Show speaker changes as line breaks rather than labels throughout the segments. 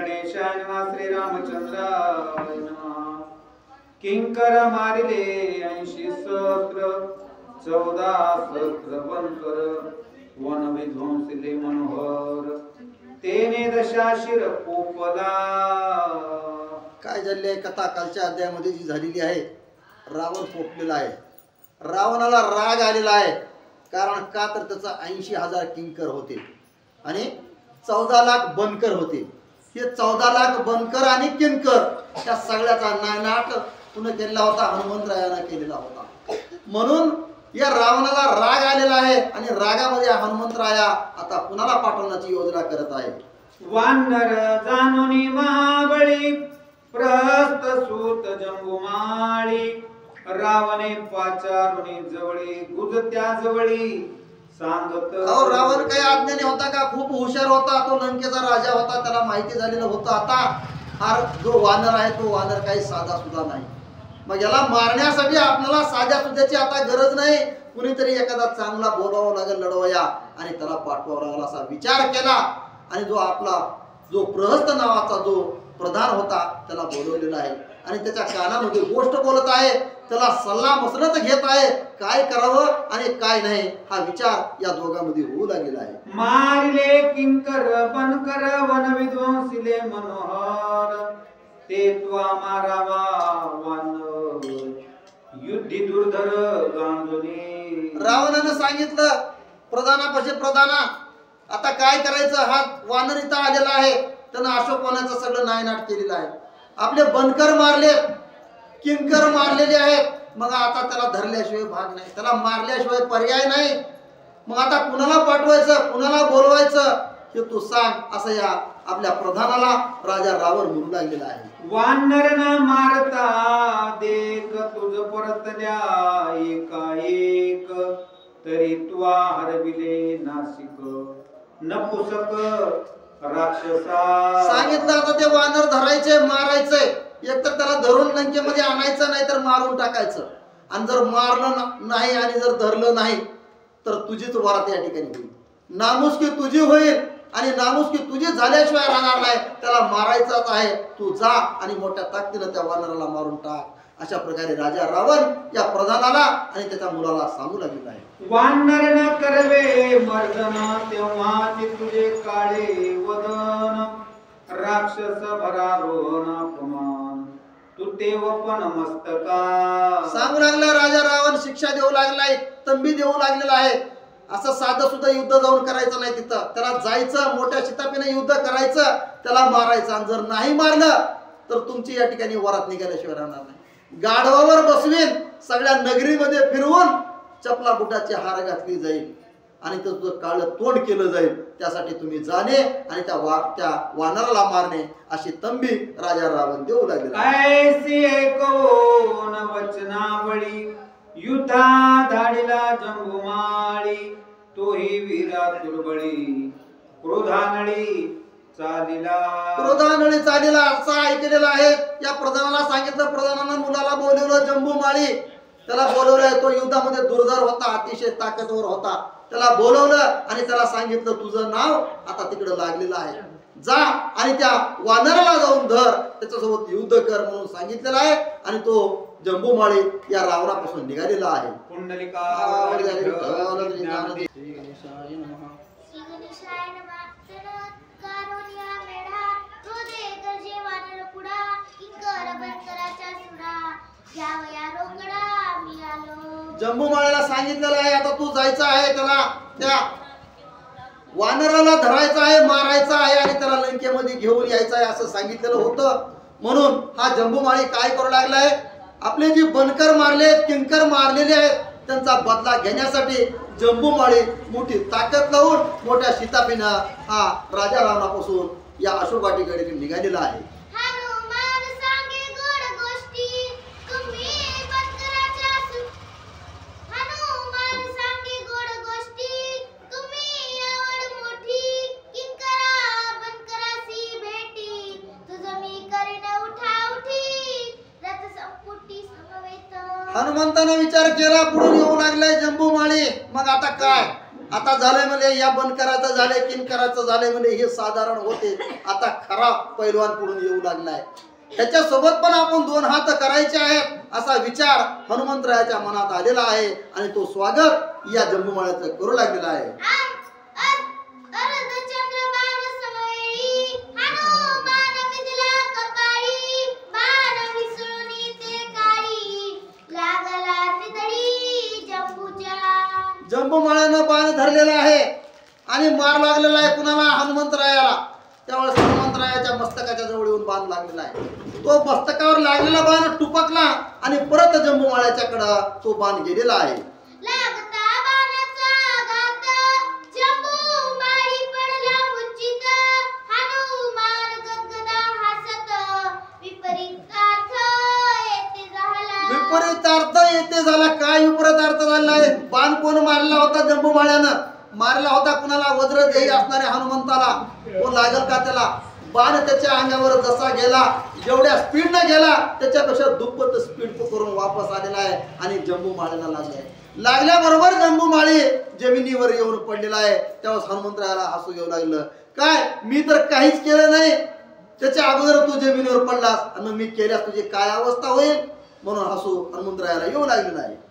गणेशाय नमः श्री रामचंद्राय नमः। किंकर मारिले 80 सहस्र 14 सहस्र बनकर वन विध्वंसिले मनोहर तेने दशाशिर पोपला।
काय झाले कथा कालच्या अध्यायामध्ये जी झालेली आहे, रावण पोपलेला आहे, रावणाला राग आलेला आहे। कारण का तर त्याचा 80,000 किंकर होते आणि 14 लाख बनकर होते। हे 14 लाख बनकर आणि किंकर त्या सगळ्याचा नायनाट पुन्हा केलेला होता, हनुमंतरायाने केलेला होता। म्हणून या रावणाला राग आलेला आहे आणि रागामध्ये हनुमंतराया आता कुणाला पाठवण्याची योजना करत आहे।
वानर जानुनी महाबळी प्रहस्त सूत जंबुमाळी रावणे पाचारुनी जवळी गुजत्या जवळी सांगत।
रावण काही आज्ञाने होता का? खूप हुशार होता, तो लंकेचा राजा होता, त्याला माहिती झालेलं होतं। आता हा जो वानर आहे तो वानर काही साधा सुद्धा नाही। मग याला मारण्यासाठी आपल्याला साध्या सुद्धाची आता गरज नाही, कुणीतरी एखादा चांगला बोलावं लागेल लढवया आणि त्याला पाठवावं लागेल असा विचार केला। आणि जो आपला जो प्रहस्त नावाचा जो प्रधान होता त्याला बोलवलेला आहे आणि त्याच्या कानामध्ये गोष्ट बोलत आहे, त्याला सल्ला मसलत घेत आहे, काय करावं आणि काय नाही हा विचार या दोघांमध्ये होऊ लागलेला आहे।
मारिले किंकर बनकर वन विध्वंसिले मनोहर ते त्वा मारावा वन युद्धी दुर्धर गांजोनी।
रावणानं सांगितलं प्रधानापाशी, प्रधाना आता काय करायचं? हा वानर इथं आलेला आहे, त्यानं अशोकवनाचं सगळं नायनाट केलेलं आहे, आपले बनकर मारले, किंकर मारलेले आहेत। मग आता त्याला धरल्याशिवाय भाग नाही, त्याला मारल्याशिवाय पर्याय नाही। मग आता कुणाला पाठवायचं, कुणाला बोलवायचं हे तू सांग, असं या आपल्या प्रधानाला राजा रावण म्हणू लागलेला आहे।
वानर न मारता देख तुझ परतल्या एकाएक तरी त्वा हरविले नासिक नपुसक राक्षसा।
सांगितलं आता ते वानर धरायचे, मारायचे, एकतर त्याला धरून लंकेमध्ये आणायचं नाही तर मारून टाकायचं। आणि जर मारलं नाही आणि जर धरलं नाही तर तुझीच वरात या ठिकाणी होईल, नामुष्की तुझी होईल आणि नामुष्की तुझी झाल्याशिवाय राहणार नाही। त्याला मारायचाच आहे, तू जा आणि मोठ्या ताकदीने त्या वानराला मारून टाक। अशा प्रकारे राजा रावण या प्रधानाला आणि त्याच्या मुलाला सांगू लागलेला आहे।
वानर न करवे मर्दन तेव्हा तुझे काळे वदन राक्षस भरारोहण अपमान तू तेव पण मस्तका।
सांगू लागला राजा रावण, शिक्षा देऊ लागलाय, तंबी देऊ लागलेला आहे। असं साधं सुद्धा युद्ध जाऊन करायचं नाही, तिथं त्याला जायचं, मोठ्या शितापीने युद्ध करायचं, त्याला मारायचं। आणि जर नाही मारलं तर तुमची या ठिकाणी वरात निघाल्याशिवाय राहणार नाही। गाढवावर बसवीन, सगळ्या नगरीमध्ये फिरवून चपला बुटाची हार घातली जाईल आणि तुझं काळं तोंड केलं जाईल। त्यासाठी तुम्ही जाणे आणि त्या वानराला मारणे अशी तंबी राजा रावण देऊ लागले।
ऐसी ऐकून वचनावळी युद्धा धाडीला जंबुमाळी तोही वीरा दुर्बळी क्रोधानळी
चालीला असं ऐकलेलं आहे। या प्रधानाला सांगितलं, प्रधानानं मुलाला बोलवलं जंबुमाळी, त्याला बोलवलं। तो युद्धामध्ये दुर्धर होता, अतिशय ताकदवर होता, त्याला बोलवलं आणि त्याला सांगितलं तुझं नाव आता तिकडे लागलेलं आहे, जा आणि त्या वानराला जाऊन धर, त्याच्यासोबत युद्ध कर म्हणून सांगितलेलं आहे। आणि तो जंबुमाळी या रावणापासून निघालेला आहे। जंबुमाळीला सांगितलेलं आहे आता तू जायचं आहे, त्याला त्या वानराला धरायचं आहे, मारायचं आहे आणि त्याला लंकेमध्ये घेऊन यायचं आहे असं सांगितलेलं होतं। म्हणून हा जंबुमाळी काय करू लागलाय, आपले जे बनकर मारले, किंकर मारलेले आहेत त्यांचा बदला घेण्यासाठी जंबुमाळी मोठी ताकद लावून मोठ्या शिताफीनं हा राजा रावणापासून या अशोकवाटीकडे निघालेला आहे। हनुमंताने विचार केला, पुढून येऊ लागलाय जंबुमाळी, मग आता काय? आता झालंय म्हणजे या बंद करायचं झालंय किन करायचं झालंय म्हणजे हे साधारण होते. आता खरा पैलवान पुढून येऊ लागलाय. ह्याच्यासोबत पण आपण दोन हात करायचे आहेत असा विचार हनुमंतरायाच्या मनात आलेला आहे आणि तो स्वागत या जंबूमाळ्याचं करू लागलेला आहे. जंबूमाळ्यानं बाण धरलेला आहे आणि मार लागलेला आहे कुणाला? हनुमंतरायाला. त्यावेळेस हनुमंतरायाच्या मस्तकाच्या जवळ येऊन बाण लागलेला आहे. तो मस्तकावर लागलेला बाण टुपकला आणि परत जंबूमाळ्याच्याकडं तो बाण गेलेला आहे. विपरीत अर्थ येते झाला. काय विपरीत अर्थ झाला आहे? बाण कोण मारला होता? जंबूमाळ्यानं मारला होता कुणाला? वज्रदेही असणाऱ्या हनुमंताला. तो लागल का त्याला? बाण त्याच्या अंगावर जसा गेला, जेवढ्या स्पीडनं गेला त्याच्यापेक्षा दुप्पट स्पीड करून वापस आलेला आहे आणि जंबूमाळ्याला लागलाय. लागल्याबरोबर जंबूमाळी जमिनीवर येऊन पडलेला आहे. तेव्हा हनुमंतरायाला हसू येऊ लागलं. काय, मी तर काहीच केलं नाही, त्याच्या अगोदर तू जमिनीवर पडलास आणि मी केल्यास तुझी काय अवस्था होईल? म्हणून हसू हनुमंतरायाला येऊ लागलेला आहे.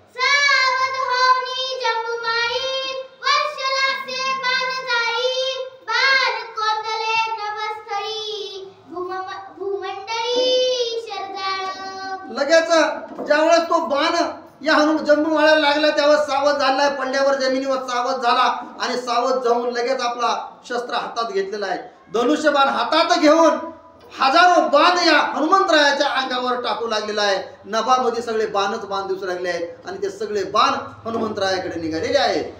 लगेच ज्यावेळेस तो बाण या जंबूमाळ्याला लागला त्यावेळेस सावध झालाय. पडल्यावर जमिनीवर सावध झाला आणि सावध जाऊन लगेच आपला शस्त्र हातात घेतलेला आहे. धनुष्यबाण हातात घेऊन हजारो बाण या हनुमंतरायाच्या अंगावर टाकू लागलेला आहे. नभामध्ये सगळे बाणच बाण दिसू लागले आहेत आणि ते सगळे बाण हनुमंतरायाकडे निघालेले आहेत.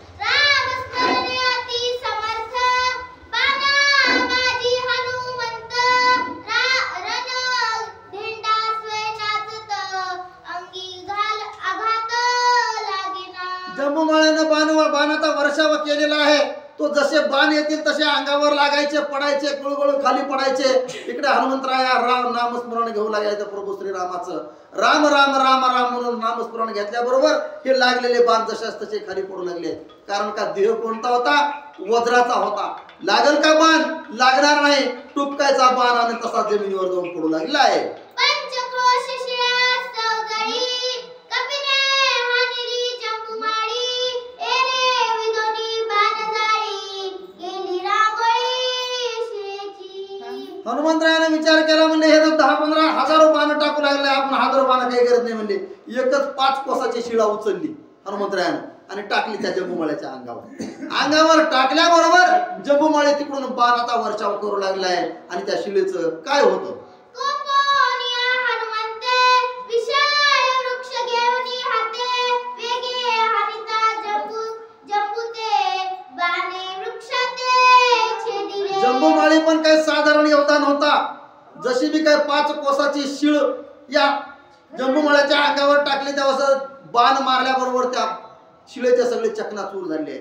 जंबूमाळ्यानं बाणाचा वर्षाव केलेला आहे. तो जसे बाण येतील तसे अंगावर लागायचे, पडायचे, गुळगुळ खाली पडायचे. इकडे हनुमंतराया राम नामस्मरण घेऊ लागायचं प्रभू श्रीरामाचं. राम राम राम राम म्हणून नामस्मरण घेतल्याबरोबर हे लागलेले बाण जशाच तसे खाली पडू लागले. कारण का देह कोणता होता? वज्राचा होता. लागल का बाण? लागणार नाही. टुपकायचा बाण आणि तसा जमिनीवर जाऊन पडू लागला आहे. हनुमंतरायाने विचार केला म्हणजे हे 10-15 हजारो बाण टाकू लागले, आपण हजारो बाण काही करत नाही म्हणजे. एकच 5 कोसाची शिळा उचलली हनुमंतरायाने आणि टाकली त्या जंबूमाळ्याच्या अंगावर टाकल्याबरोबर जंबूमाळी तिकडून बाणाचा वर्षाव करू लागलाय आणि त्या शिळेचं काय होतं? जंबूमाळी पण काही साधारण योगदान होता. जशी मी काय 5 कोसाची शिळ या जंबूमाळ्याच्या अंगावर टाकली तेव्हा बाण मारल्याबरोबर त्या शिळेचे सगळे चकनाचूर झाले.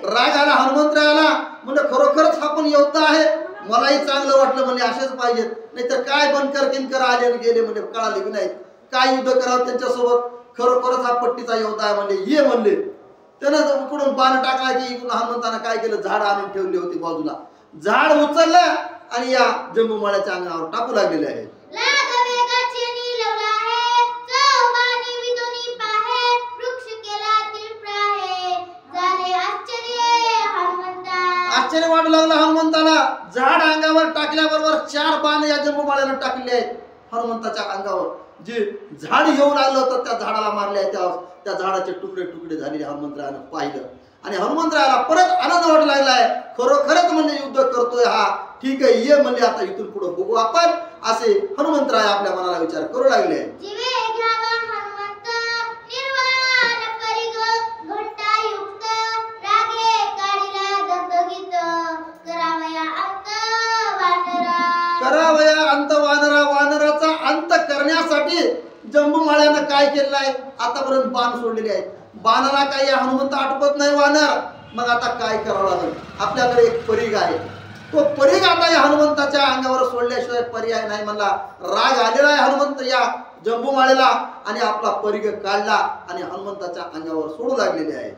राग आला हनुमंतरायाला. म्हणजे खरोखरच हा पण योद्धा आहे. मलाही चांगलं वाटलं म्हणजे असेच पाहिजेत, नाहीतर काय बनकर किनकर आले गेले म्हणजे कळाले की नाहीत. काय युद्ध करावं त्यांच्यासोबत? खरोखरच हा पट्टीचा योद्धा आहे म्हणजे ये म्हणले. त्यानं उकडून बाण टाकला की इकडून हनुमंतानं काय केलं? झाड आणून ठेवली होती बाजूला. झाड उचललं आणि या जंबूमाळ्याच्या अंगावर टाकू लागलेले आहे. आश्चर्य वाटू लागलं हनुमंताला. झाड अंगावर टाकल्याबरोबर 4 बाण या जंबूमाळ्यानं टाकले आहेत हनुमंताच्या अंगावर. जे झाड येऊ लागलं होतं त्या झाडाला मारले आहे. त्या झाडाचे तुकडे तुकडे झालेले हनुमंतरायानं पाहिलं आणि हनुमंतरायाला परत आनंद वाटू लागलाय. खरोखरच म्हणजे युद्ध करतोय हा. ठीक आहे, ये म्हणजे आता इथून पुढे बघू आपण, असे हनुमंतराय आपल्या मनाला विचार करू लागले. करावया अंत वानरा. वानराचा अंत करण्यासाठी जंबूमाळ्यानं काय केलेलं आहे? आतापर्यंत बाण सोडलेले आहेत. बाणाला काही हनुमंत आटपत नाही वानर. मग आता काय करावं लागेल? आपल्याकडे एक परीघ आहे. तो परीघ आता या हनुमंताच्या अंगावर सोडल्याशिवाय पर्याय नाही म्हणला. राग आलेला आहे हनुमंत या जंबूमाळ्याला आणि आपला परीघ काढला आणि हनुमंताच्या अंगावर सोडू लागलेले आहे.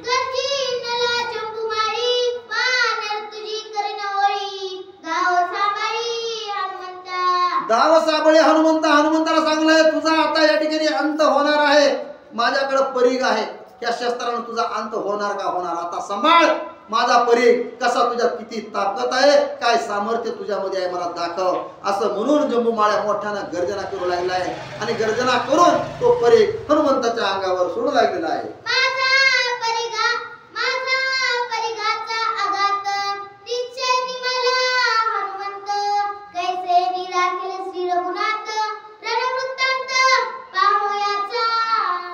गर्जिनला जंबुमाळी वानर तुझी करणवळी गाव सांभाळी हनुमंता
दाव साबळे हनुमंताला सांगलाय तुझा आता या ठिकाणी अंत होणार आहे. माझ्याकडे परीघ आहे, त्या शस्त्रानं तुझा अंत होणार का होणार. आता सांभाळ माझा परीघ कसा, तुझ्यात किती ताकद आहे, काय सामर्थ्य तुझ्यामध्ये आहे मला दाखव. असं म्हणून जंबूमाळ्या मोठ्यानं गर्जना करू लागला आहे आणि गर्जना करून तो परीघ हनुमंताच्या अंगावर सोडू लागलेला आहे.
माझा परिघाचा आघात निश्चय मला हनुमंत कैसे निराखेल श्री रघुनाथ रणवृत्तांत पाहूयाचा.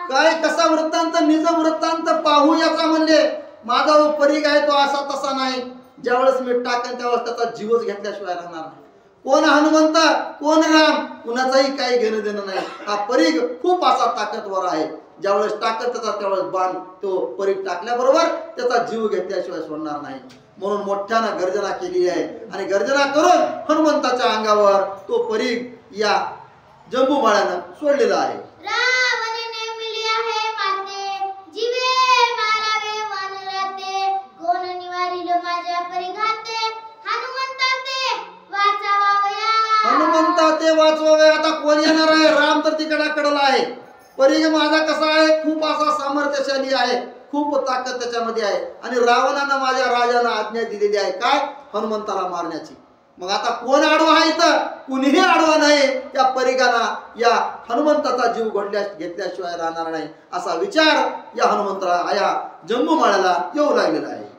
काय कसा वृत्तांत, निज वृत्तांत पाहू याचा म्हणजे माझा जो परीघ आहे तो असा तसा नाही. ज्यावेळेस मी टाकेन त्यावेळेस त्याचा जीवच घेतल्याशिवाय राहणार नाही. कोण हनुमंत कोण राम कुणाचाही काही घेणं देणं नाही. हा परीघ खूप असा ताकदवर आहे. ज्यावेळेस टाकत त्याचा त्यावेळेस बाण तो परीघ टाकल्याबरोबर त्याचा जीव घेतल्याशिवाय सोडणार नाही. म्हणून मोठ्यानं गर्जना केली आहे आणि गर्जना करून हनुमंताच्या अंगावर तो परीघ या जंबूमाळ्यानं सोडलेला आहे. हनुमंता ते वाचवावे. आता कोण येणार आहे. राम तर तिकडाकडला आहे. परीघ माझा कसा आहे, खूप असा सामर्थ्यशाली आहे, खूप ताकद त्याच्यामध्ये आहे आणि रावणानं माझ्या राजाला आज्ञा दिलेली आहे काय, हनुमंताला मारण्याची. मग आता कोण आडवा आहे तर कुणीही आडवा नाही. या परीघाला या हनुमंताचा जीव घेतल्याशिवाय राहणार नाही असा विचार या हनुमंताला या जंबूमाळ्याला येऊ लागलेला आहे.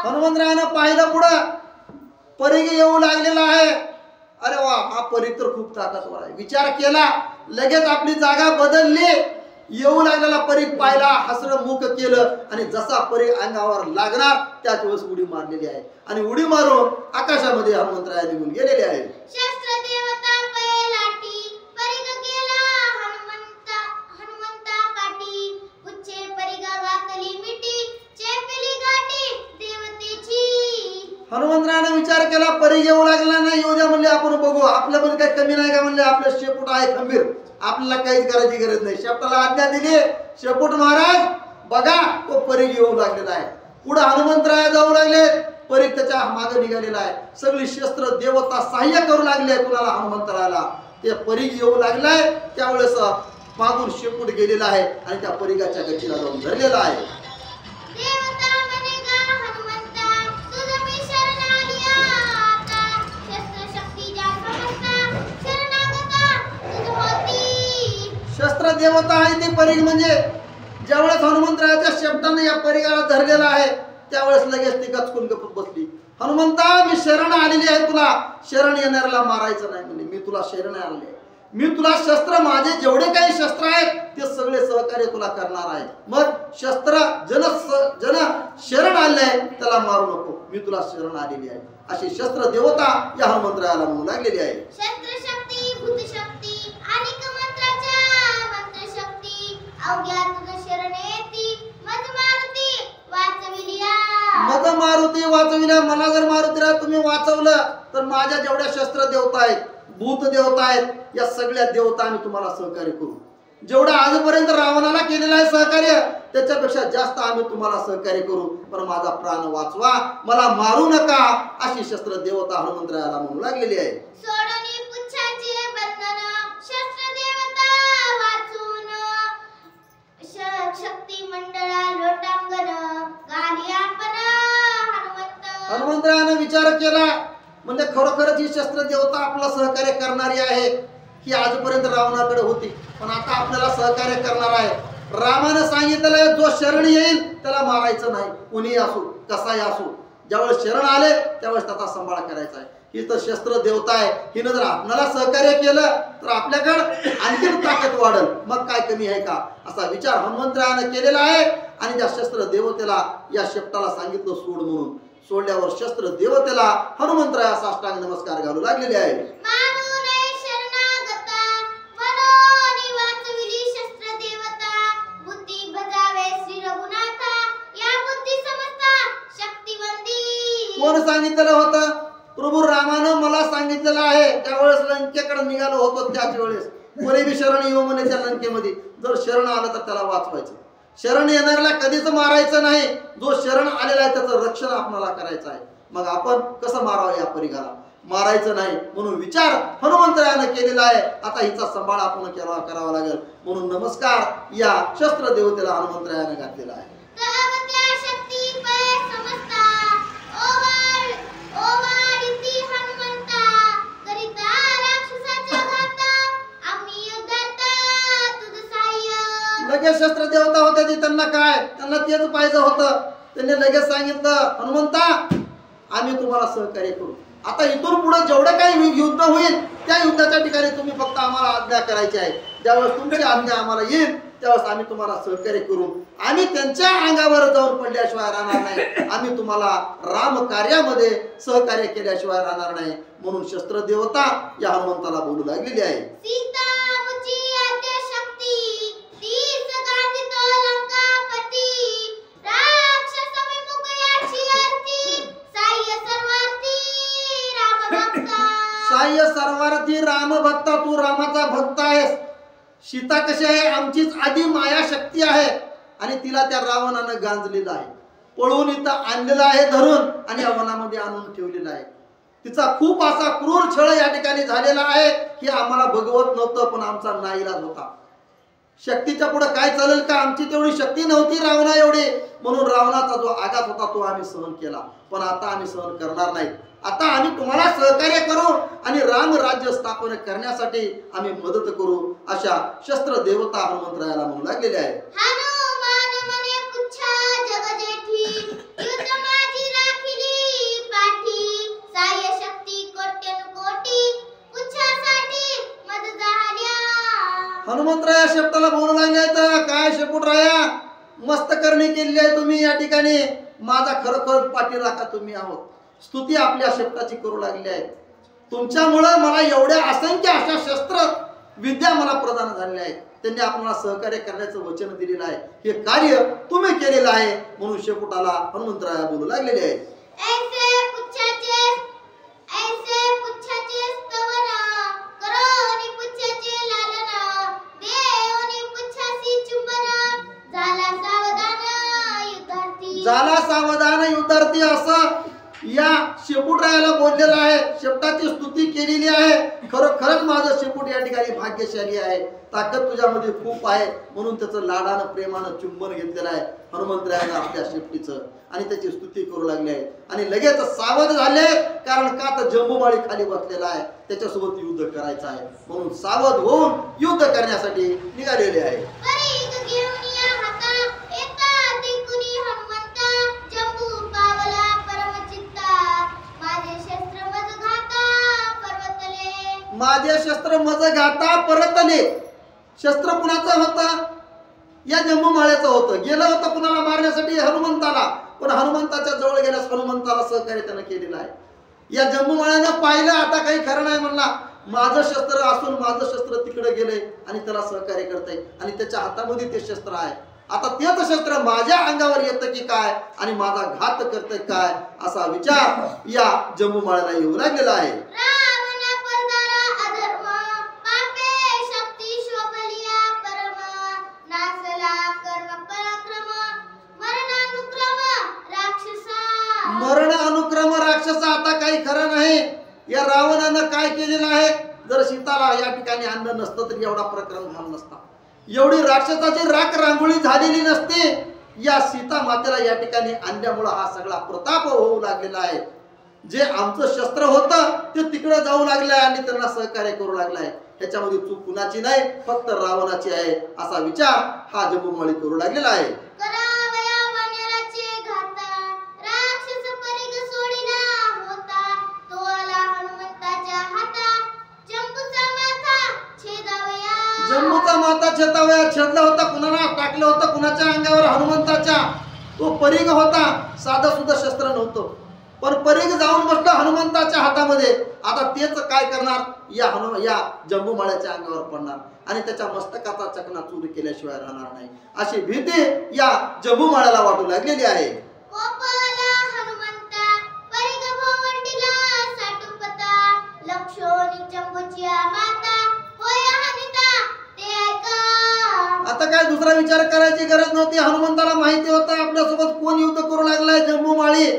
हनुमंतरायानं पाहिलं पुढं परीघ येऊ लागलेला आहे. अरे वा, हा परीघ तर खूप ताकदवर आहे. विचार केला, लगेच आपली जागा बदलली. येऊ लागलेला परीघ पाहिला, हसरं मुख केलं आणि जसा परीघ अंगावर लागणार त्याच वेळेस उडी मारलेली आहे आणि उडी मारून आकाशामध्ये हनुमंतराया निघून गेलेले आहे. हनुमंतरायाने विचार केला परीघ येऊ लागला नाही, येऊ द्या म्हणले, आपण बघू, आपल्या पण काही कमी नाही का म्हणले, आपलं शेपूट आहे खंबीर, आपल्याला काहीच करायची गरज नाही. शेपटाला आज्ञा दिली, शेपूट महाराज बघा तो परीघ येऊ लागलेला आहे. पुढे हनुमंतराया जाऊ लागले, परीघ त्याच्या मागे निघालेला आहे. सगळी शस्त्र देवता सहाय्य करू लागले कुणाला, हनुमंतरायाला. ते परीघ येऊ लागलाय त्यावेळेस मागून शेपूट गेलेला आहे आणि त्या परीघाच्या गच्चीला जाऊन धरलेला आहे. शस्त्र देवता आहे ती परीघ म्हणजे. ज्यावेळेस हनुमंतरायाच्या शेपटाने या परीघाला धरलेला आहे त्यावेळेस लगेच ती गचकून गप्प बसली. हनुमंता मी शरण आलेली आहे, तुला शरण येणाऱ्याला मारायचं नाही म्हणजे. मी तुला शरण आले, मी तुला शस्त्र, माझे जेवढे काही शस्त्र आहेत ते सगळे सहकार्य तुला करणार आहे. मग शस्त्र जन शरण आले त्याला मारू नको, मी तुला शरण आलेली आहे अशी शस्त्र देवता या हनुमंतरायाला म्हणू लागलेली आहे.
शस्त्रशक्ती, भूतशक्ती आणि अवघ्या तुझ शरण येती मद
मारुती वाचविल्या. मला जर मारुतीला तुम्ही वाचवलं तर माझ्या जेवढ्या शस्त्र देवता आहेत, भूत देवता आहेत, या सगळ्या देवता आम्ही तुम्हाला सहकार्य करू. जेवढं आजपर्यंत रावणाला केलेलं आहे सहकार्य त्याच्यापेक्षा जास्त आम्ही तुम्हाला सहकार्य करू, पण माझा प्राण वाचवा, मला मारू नका अशी शस्त्र देवता हनुमंतरायाला म्हणू लागलेली आहे. हनुमंतरायाने विचार केला म्हणजे खरोखरच ही शस्त्र देवता आपलं सहकार्य करणारी आहे. ही आजपर्यंत रावणाकडे होती पण आता आपल्याला सहकार्य करणार आहे. रामाने सांगितलं जो शरण येईल त्याला मारायचं नाही, कोणी असो कसाही असो. ज्यावेळेस शरण आले त्यावेळेस त्याचा सांभाळ करायचा आहे. ही तर शस्त्र देवता आहे, हिनं जर आपल्याला सहकार्य केलं तर आपल्याकडे आणखी ताकद वाढेल, मग काय कमी आहे का असा विचार हनुमंतरायाने केलेला आहे. आणि त्या शस्त्र देवतेला या शेपटाला सांगितलं सोड म्हणून. सोडल्यावर शस्त्र देवतेला हनुमंतराया साष्टांग नमस्कार घालू लागलेले आहे. कोण सांगितलेलं होतं सांगितलेलं आहे. त्यावेळेस लंकेकडे निघालो होतो त्याच वेळेस कोणी शरण येऊ म्हणे त्या लंकेमध्ये. जर शरण आलं तर त्याला वाचवायचं. शरण येणाऱ्याला कधीच मारायचं नाही. जो शरण आलेला आहे त्याचं रक्षण आपल्याला करायचं आहे. मग आपण कसं मारावं या परिघाला? मारायचं नाही म्हणून विचार हनुमंतरायानं केलेला आहे. आता हिचा सांभाळ आपण करावा लागेल म्हणून नमस्कार या शस्त्र देवतेला हनुमंतरायानं घातलेला आहे. लगेच शस्त्र देवता होते ती त्यांना तेच पाहिजे होतं. त्यांनी लगेच सांगितलं हनुमंता आम्ही तुम्हाला सहकार्य करू. आता इथून पुढे जेवढं काही युद्ध होईल त्या युद्धाच्या ठिकाणी तुम्ही फक्त आम्हाला आज्ञा करायची आहे. ज्यावेळेस तुमची आज्ञा आम्हाला येईल त्यावेळेस आम्ही तुम्हाला सहकार्य करू. आम्ही त्यांच्या अंगावर जाऊन पडल्याशिवाय राहणार नाही. आम्ही तुम्हाला राम कार्यामध्ये सहकार्य केल्याशिवाय राहणार नाही म्हणून शस्त्र देवता या हनुमंताला बोलू लागलेली आहे. साह्य सर्वार्थी राम भक्ता तू रामाचा भक्त आहेस. सीता कशी आहे? आमचीच आधी माया शक्ती आहे आणि तिला त्या रावणानं गांजलेलं आहे. पळवून इथं आणलेलं आहे धरून आणि वनामध्ये आणून ठेवलेलं आहे. तिचा खूप असा क्रूर छळ या ठिकाणी झालेला आहे की आम्हाला भगवत नव्हतं पण आमचा नाईलाज होता. शक्तीच्या पुढे काय चालेल का? आमची तेवढी शक्ती नव्हती रावणा एवढी म्हणून रावणाचा जो आघात होता तो आम्ही सहन केला. पण आता आम्ही सहन करणार नाही. आता आम्ही तुम्हाला सहकार्य करू आणि राम राज्य स्थापन करण्यासाठी आम्ही मदत करू अशा शस्त्र देवता हनुमंतरायाला म्हणू लागलेले आहे. हनुमंतराया शेपटाला बोलू लागले तर काय शेपूटराया मस्त करणी केलेली आहे तुम्ही या ठिकाणी. माझा खरोखर पाठीराखा तुम्ही आहोत. स्तुती आपल्या शेपटाची करू लागली आहे. तुमच्यामुळे मला एवढ्या असंख्य अशा शस्त्र विद्या मला प्रदान झालेल्या आहेत. त्यांनी आपल्याला सहकार्य करण्याचं वचन दिलेलं आहे. हे कार्य तुम्ही केलेलं आहे म्हणून शेपुटाला हनुमंतराया बोलू लागलेले आहे. झाला सावधान युद्धार्थी असं या शेपूटरायाला बोललेलं आहे. शेपटाची स्तुती केलेली आहे. खरंच माझं शेपूट या ठिकाणी भाग्यशाली आहे. ताकद तुझ्यामध्ये खूप आहे म्हणून त्याचं लाडानं प्रेमानं चुंबन घेतलेलं आहे हनुमंतरायानं आपल्या शेपटीचं आणि त्याची स्तुती करू लागली आहे. आणि लगेच सावध झाले कारण का तर जंबूमाळी खाली बसलेला आहे. त्याच्यासोबत युद्ध करायचं आहे म्हणून सावध होऊन युद्ध करण्यासाठी निघालेले आहे. माझे शस्त्र मज घाता परतले. शस्त्र कुणाचं होतं? या जंबूमाळ्याचं होतं. गेलं होतं कुणाला मारण्यासाठी? हनुमंताला. पण हनुमंताच्या जवळ गेल्यास हनुमंताला सहकार्य त्यानं केलेलं आहे. या जंबूमाळ्यानं पाहिलं आता काही खरं नाही म्हणला. माझं शस्त्र असून माझं शस्त्र तिकडे गेलंय आणि त्याला सहकार्य करतंय आणि त्याच्या हातामध्ये ते शस्त्र आहे. आता तेच शस्त्र माझ्या अंगावर येतं की काय आणि माझा घात करतंय काय असा विचार या जंबूमाळ्याला येऊ लागलेला आहे. मरण अनुक्रम राक्षस आता काही खरं नाही. या रावणानं काय केलेलं आहे? जर सीताला या ठिकाणी आणलं नसतं तर एवढा प्रकरण झाला नसता. एवढी राक्षसाची राख रांगोळी झालेली नसते. या सीता मातेला या ठिकाणी आणल्यामुळे हा सगळा प्रताप होऊ लागलेला आहे. जे आमचं शस्त्र होतं ते तिकडे जाऊ लागलंय आणि त्यांना सहकार्य करू लागलाय. ह्याच्यामध्ये चूक कुणाची नाही फक्त रावणाची आहे असा विचार हा जंबूमाळी करू लागलेला आहे. जंबूचा माता छेदावया छेदला होता. कुणाला टाकलं होतं? कुणाच्या अंगावर? हनुमंताच्या. तो परीघ होता. साधं सुद्धा शस्त्र नव्हतं पण परीघ जाऊन बसलं हनुमंताच्या हातामध्ये. आता तेच काय करणार? या जंबूमाळ्याच्या अंगावर पडणार आणि त्याच्या मस्तकाचा चकना चूर केल्याशिवाय राहणार नाही अशी भीती या जंबूमाळ्याला वाटू लागलेली आहे.
हनुमंता परीघ भोवंडीला साटुपता लक्ष
दुसरा विचार करायची गरज नव्हती. हनुमंताला माहिती होतं आपल्यासोबत कोण युद्ध करू लागलाय, जम्बूमाळी.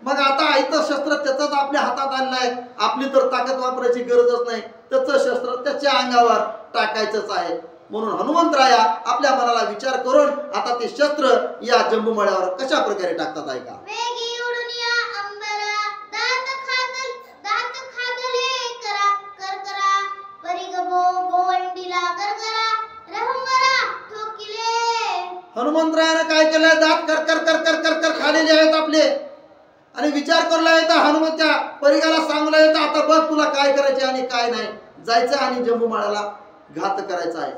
मग आता इथं शस्त्र त्याच आपल्या हातात आणलंय, आपली तर ताकद वापरायची गरजच नाही, त्याचं शस्त्र त्याच्या अंगावर टाकायचंच आहे. म्हणून हनुमंतराया आपल्या मनाला विचार करून आता ते शस्त्र या जम्बूमाळ्यावर कशा प्रकारे टाकतात ऐका.
वेगी उडून या अंबरा, दात खादले करा करकरा, परिगबो गोवंडीला गरगरा, रहमरा ठोकिले.
हनुमंतरायानं काय केलंय, दात कर कर कर कर कर कर खालेले आहेत आपले, आणि विचार करला येतं. हनुमंत्या परिगाला सांगला येतं, आता बघ तुला काय करायचे आणि काय नाही. जायचं आणि जम्बूमाळ्याला घात करायचा आहे.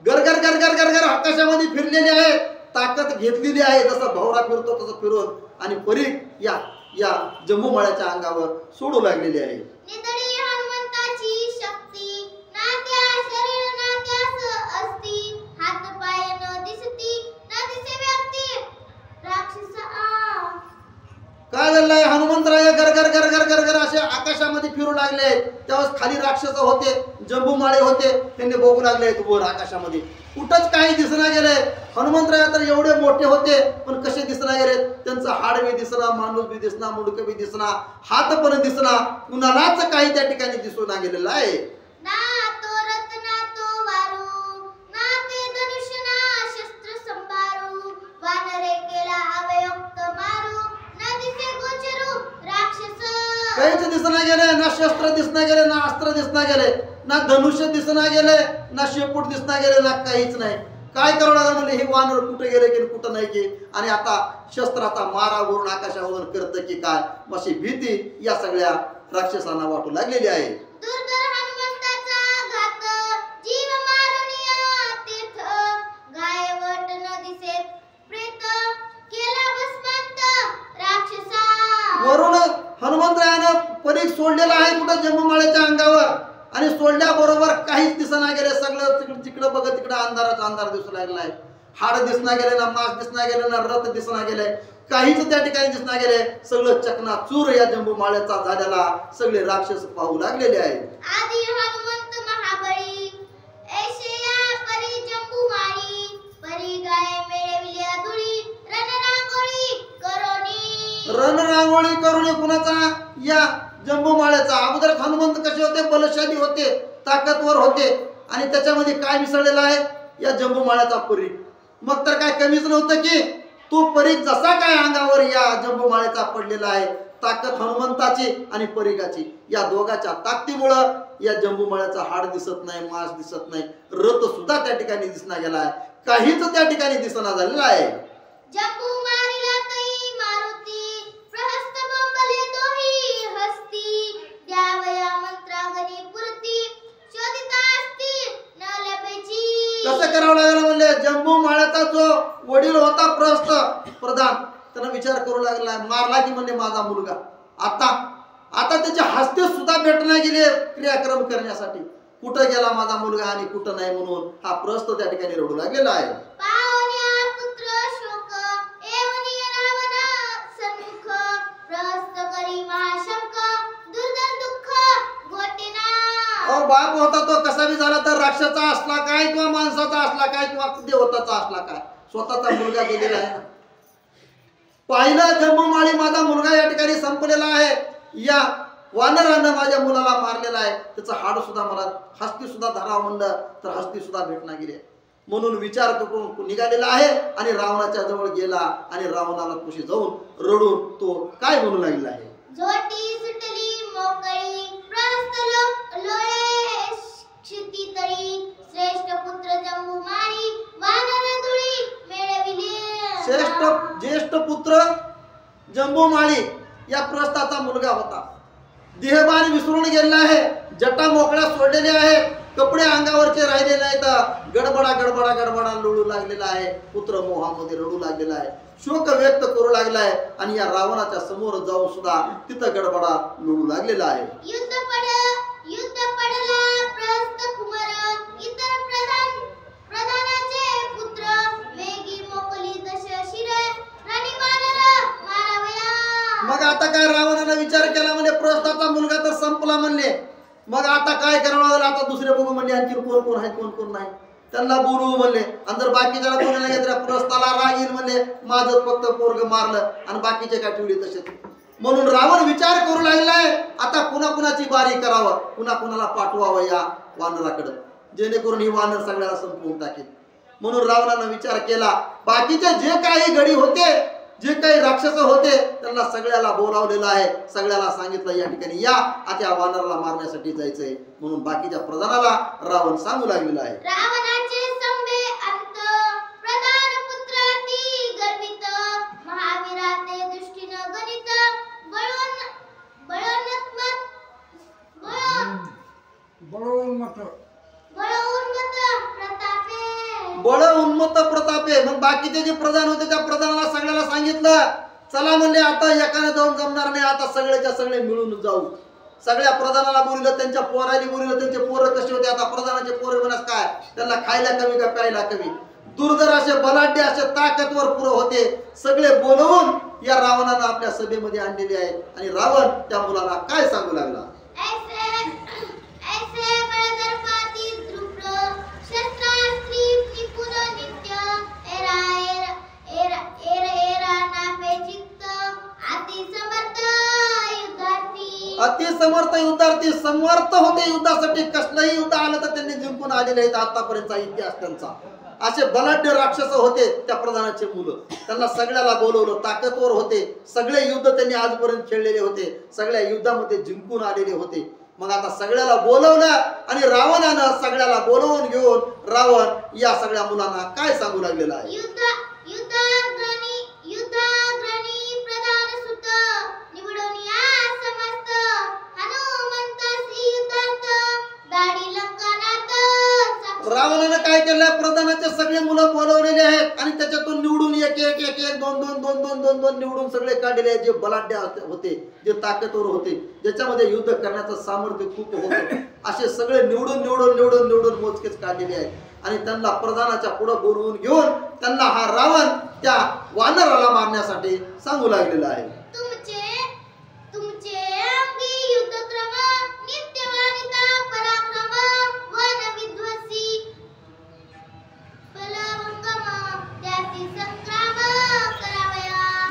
गरगर गरगर गरगर आकाशामध्ये फिरलेले आहेत, ताकद घेतलेली आहे. जसं भवरा फिरतो तसं फिरून आणि परीग या जम्बूमाळ्याच्या अंगावर सोडू लागलेली आहे.
निधडी हनुमंताची शक्ती, नात्या शरीर नात्यास असती, हात पाय न दिसती, न दिसे व्यक्ती, राक्षस
काय झालंय, हनुमंतराय गरगर गरगर गरगर असे आकाशामध्ये फिरू लागले. तेव्हा खाली राक्षस होते, जम्बूमाळे होते, त्यांनी बघू लागले वर आकाशामध्ये. कुठंच काही दिसना गेले. हनुमंतराय तर एवढे मोठे होते पण कसे दिसना गेले, त्यांचं हाड बी दिसना, माणूस बी दिसना, मुंडकं बी दिसना, हात पण दिसना, कुणालाच काही त्या ठिकाणी दिसू ना गेलेलं आहे.
ना तो रथ ना तो वारू, ना ते धनुष्य ना शस्त्र संभारू, वानरे केला अवयुक्त मारू, ना दिसे गोचरू राक्षस.
काहीच दिसना गेले, ना शस्त्र दिसना गेले, ना अस्त्र दिसना गेले, ना धनुष्य दिसना गेले, ना शेपूट दिसना गेले, ना काहीच नाही. काय करावं लागलं म्हणजे हे वानर कुठे गेले की कुठं नाही की, आणि आता शस्त्राचा मारा वरून आकाशावरून करतं की काय, अशी भीती या सगळ्या राक्षसांना वाटू लागलेली आहे.
दुर्धर हनुमंताचा घात, जीव मारुनिया तीर्थ, गायवट न दिसे प्रेत, केला भस्मांत राक्षसा.
वरून हनुमंतरायानं परीख सोडलेला आहे कुठं जम्बूमाळ्याच्या अंगावर, आणि सोडल्याबरोबर काहीच दिसना गेले. सगळं तिकडं बघत तिकडं अंधाराचा अंधार दिसू लागला आहे. हाड दिसना गेले, ना मांस दिसना गेले, ना रथ दिसना गेले, काहीच त्या ठिकाणी दिसना गेले. सगळं चकनाचूर या जम्बूमाळ्याचा झालेला सगळे राक्षस पाहू लागलेले आहेत.
आदि हनुमंत महाबळी, ऐशया परी जम्बूमाळी, परी गाय मिळविल्या धुळी, रणरांगोळी करोनी.
रणरांगोळी करून कुणाचा, या जम्बूमाळ्याचा. अगोदर हनुमंत कसे होते, बलशाली होते, ताकदवर होते, आणि त्याच्यामध्ये काय मिसळलेला आहे, या जम्बूमाळ्याचा परीख. मग तर काय कमीच नव्हतं की तो परीख जसा काय अंगावर या जम्बूमाळ्याचा पडलेला आहे, ताकद हनुमंताची आणि परीगाची, या दोघाच्या ताकदीमुळं या जम्बूमाळ्याचा हाड दिसत नाही, मांस दिसत नाही, रथ सुद्धा त्या ठिकाणी दिसना गेला आहे, काहीच त्या ठिकाणी दिसना झालेला आहे.
जम्बूमारीला तई मारुती, प्रहस्त बंबले दोही हस्ती, द्यावया मंत्रागणी पुरती, शोधिता असती न लपेची.
कसं करावं लागलं म्हणले, जम्बूमाळ्याचा जो वडील होता प्रहस्त प्रधान, त्यानं विचार करू लागला, मारला की म्हणले माझा मुलगा. आता त्याचे हस्ते सुद्धा भेटना गेले क्रियाक्रम करण्यासाठी, कुठं गेला माझा मुलगा आणि कुठं नाही, म्हणून हा प्रहस्त त्या ठिकाणी रडू लागलेला आहे.
पावन्या पुत्र शोक, एवनी रावणा सन्मुख, प्रहस्त करी महाशंक, दुर्धर दुःख गोटेना.
बाप होता तो कसा बी झाला तर राक्षसाचा असला काय किंवा माणसाचा असला काय किंवा देवताचा असला काय, स्वतःचा मुलगा गेलेला आहे. पाहिलं जम्बूमाळी माझा मुलगा या ठिकाणी संपलेला आहे, या वानरानं माझ्या मुलाला मारलेला आहे, त्याचं हाड सुद्धा मला हस्ती सुद्धा धरावं म्हणलं तर हस्ती सुद्धा भेटना गेली. म्हणून विचार करून निघालेला आहे आणि रावणाच्या जवळ गेला आणि रावणाला कुशी जाऊन रडून तो काय म्हणू लागलेला आहे.
जोटी सुटली मोकळी, प्रहस्त लोळे क्षिती तळी, श्रेष्ठ पुत्र जम्बूमाळी, वानर धुळी मिळविले.
ज्येष्ठ पुत्र जम्बूमाळी या प्रस्थाचा मुलगा होता. देहबान विसरून गेलेला आहे, जटा मोकळ्या सोडलेल्या आहेत, कपडे अंगावरचे राहिले नाहीत, गडबडा गडबडा गडबडा रडू लागलेला आहे, पुत्र मोहामध्ये रडू लागलेला आहे, शोक व्यक्त करू लागलाय, आणि या रावणाच्या समोर जाऊन सुद्धा तिथं गडबडा रडू लागलेला आहे.
युद्ध पडला प्रहस्त कुमार, इतर प्रधानाचे पुत्र, वेगी मोकली दश शिर, राणी वानर मारावया.
मग आता काय रावणाने विचार केला, म्हणजे प्रस्थाचा मुलगा तर संपला म्हणले, मग आता काय करावं लागलं, आता दुसरे बघू म्हणले आणखी कोण कोण आहेत कोण कोण नाही. त्यांना बोलू म्हणले. आणि जर बाकीच्याला बोलायला घेतल्या पुरस्ताला राग येईल म्हणले, माझं फक्त पोरग मारलं आणि बाकीचे काय ठेवले तसेच. म्हणून रावण विचार करू लागलाय, आता कुणा कुणाची बारी करावं, कुणा कुणाला पाठवावं या वानराकडं, जेणेकरून ही वानर सगळ्याला संपवून टाकेल. म्हणून रावणानं विचार केला, बाकीचे जे काही गडी होते, जे काही राक्षस होते, त्यांना सगळ्याला बोलावलेलं आहे. सगळ्याला सांगितलं या ठिकाणी या, आता या वानराला मारण्यासाठी जायचंय. म्हणून बाकीच्या प्रधानाला रावण सांगू लागलेला आहे.
रावणाचे संबे अंत, प्रधान पुत्राती गर्वित, महावीराते दृष्टीनं गणित,
बळ उन्मत्त प्रतापे. मग बाकीचे जे प्रधान होते त्या प्रधानाला सगळ्याला सांगितलं, चला म्हणले आता एकाने जाऊन जमणार नाही, आता सगळेच्या सगळे मिळून जाऊ. सगळ्या प्रधानाला बोललं, त्यांच्या पोराला बोललं. त्यांचे पोरं कसे होते, आता प्रधानाचे पोरं म्हणत काय, त्यांना खायला कमी का प्यायला कमी, दुर्धर असे बलाढ्य असे ताकदवर पुरं होते. सगळे बोलवून या रावणानं आपल्या सभेमध्ये आणलेले आहे. आणि रावण त्या मुलाला काय सांगू लागला, अति समर्थ युद्धार्थी, समर्थ होते युद्धासाठी. कसलंही युद्ध आलं तर त्यांनी जिंकून आलेले आहेत. आतापर्यंतचा इतिहास त्यांचा. असे बलाढ्य राक्षस होते त्या प्रधानाचे मुलं. त्यांना सगळ्याला बोलवलं, ताकदवर होते. सगळे युद्ध त्यांनी आजपर्यंत खेळलेले होते, सगळ्या युद्धामध्ये जिंकून आलेले होते. मग आता सगळ्याला बोलवलं आणि रावणानं सगळ्याला बोलवून घेऊन रावण या सगळ्या मुलांना काय सांगू लागलेला आहे, रावणानं काय केलं, प्रधानाचे सगळे मुलं बोलवलेले आहेत आणि त्याच्यातून निवडून एक एक एक एक दोन दोन दोन दोन दोन दोन निवडून सगळे काढलेले आहेत. जे बलाढ्य होते, जे ताकदवर होते, ज्याच्यामध्ये युद्ध करण्याचं सामर्थ्य खूप होतं, असे सगळे निवडून निवडून निवडून निवडून मोजकेच काढलेले आहेत. आणि त्यांना प्रधानाच्या पुढे बोलवून घेऊन त्यांना हा रावण त्या वानराला मारण्यासाठी सांगू लागलेला आहे.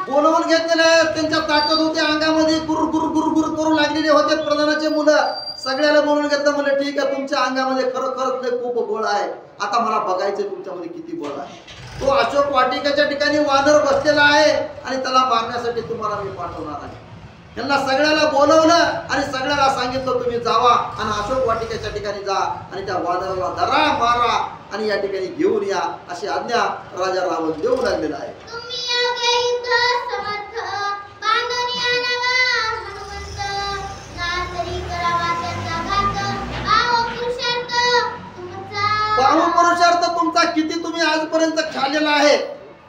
बोलवून घेतलेले आहेत, त्यांच्या ताकद होती अंगामध्ये, गुर गुर गुर गुर करू लागलेले होते प्रधानाचे मुलं. सगळ्याला बोलवून घेतलं, म्हणले ठीक आहे, तुमच्या अंगामध्ये खरंच खूप बळ आहे, आता मला बघायचं तुमच्यामध्ये किती बळ आहे. तो अशोक वाटिकेच्या ठिकाणी वानर बसलेला आहे आणि त्याला मारण्यासाठी तुम्हाला मी पाठवणार आहे. यांना सगळ्याला बोलवलं आणि सगळ्याला सांगितलं तुम्ही जावा आणि अशोक वाटिकेच्या ठिकाणी जा आणि त्या वानराला धरा, मारा आणि या ठिकाणी घेऊन या, अशी आज्ञा राजा रावण देऊ लागलेला आहे. पाहू पुरुषार्थ तुमचा किती तुम्ही आजपर्यंत खाल्लेला आहे,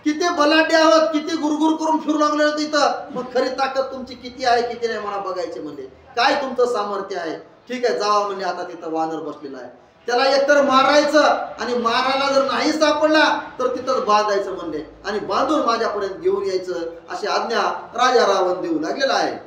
किती बलाढ्य आहोत, किती गुरगुर करून फिरू लागले होते इथं. मग खरी ताकद तुमची किती आहे किती नाही मला बघायचे म्हणले. काय तुमचं सामर्थ्य आहे. ठीक आहे जावा म्हणजे. आता तिथं वानर बसलेला आहे, त्याला एकतर मारायचं आणि मारायला जर नाही सापडला तर तिथंच बांधायचं म्हणले आणि बांधून माझ्यापर्यंत घेऊन यायचं, अशी आज्ञा राजा रावण देऊ लागलेला आहे.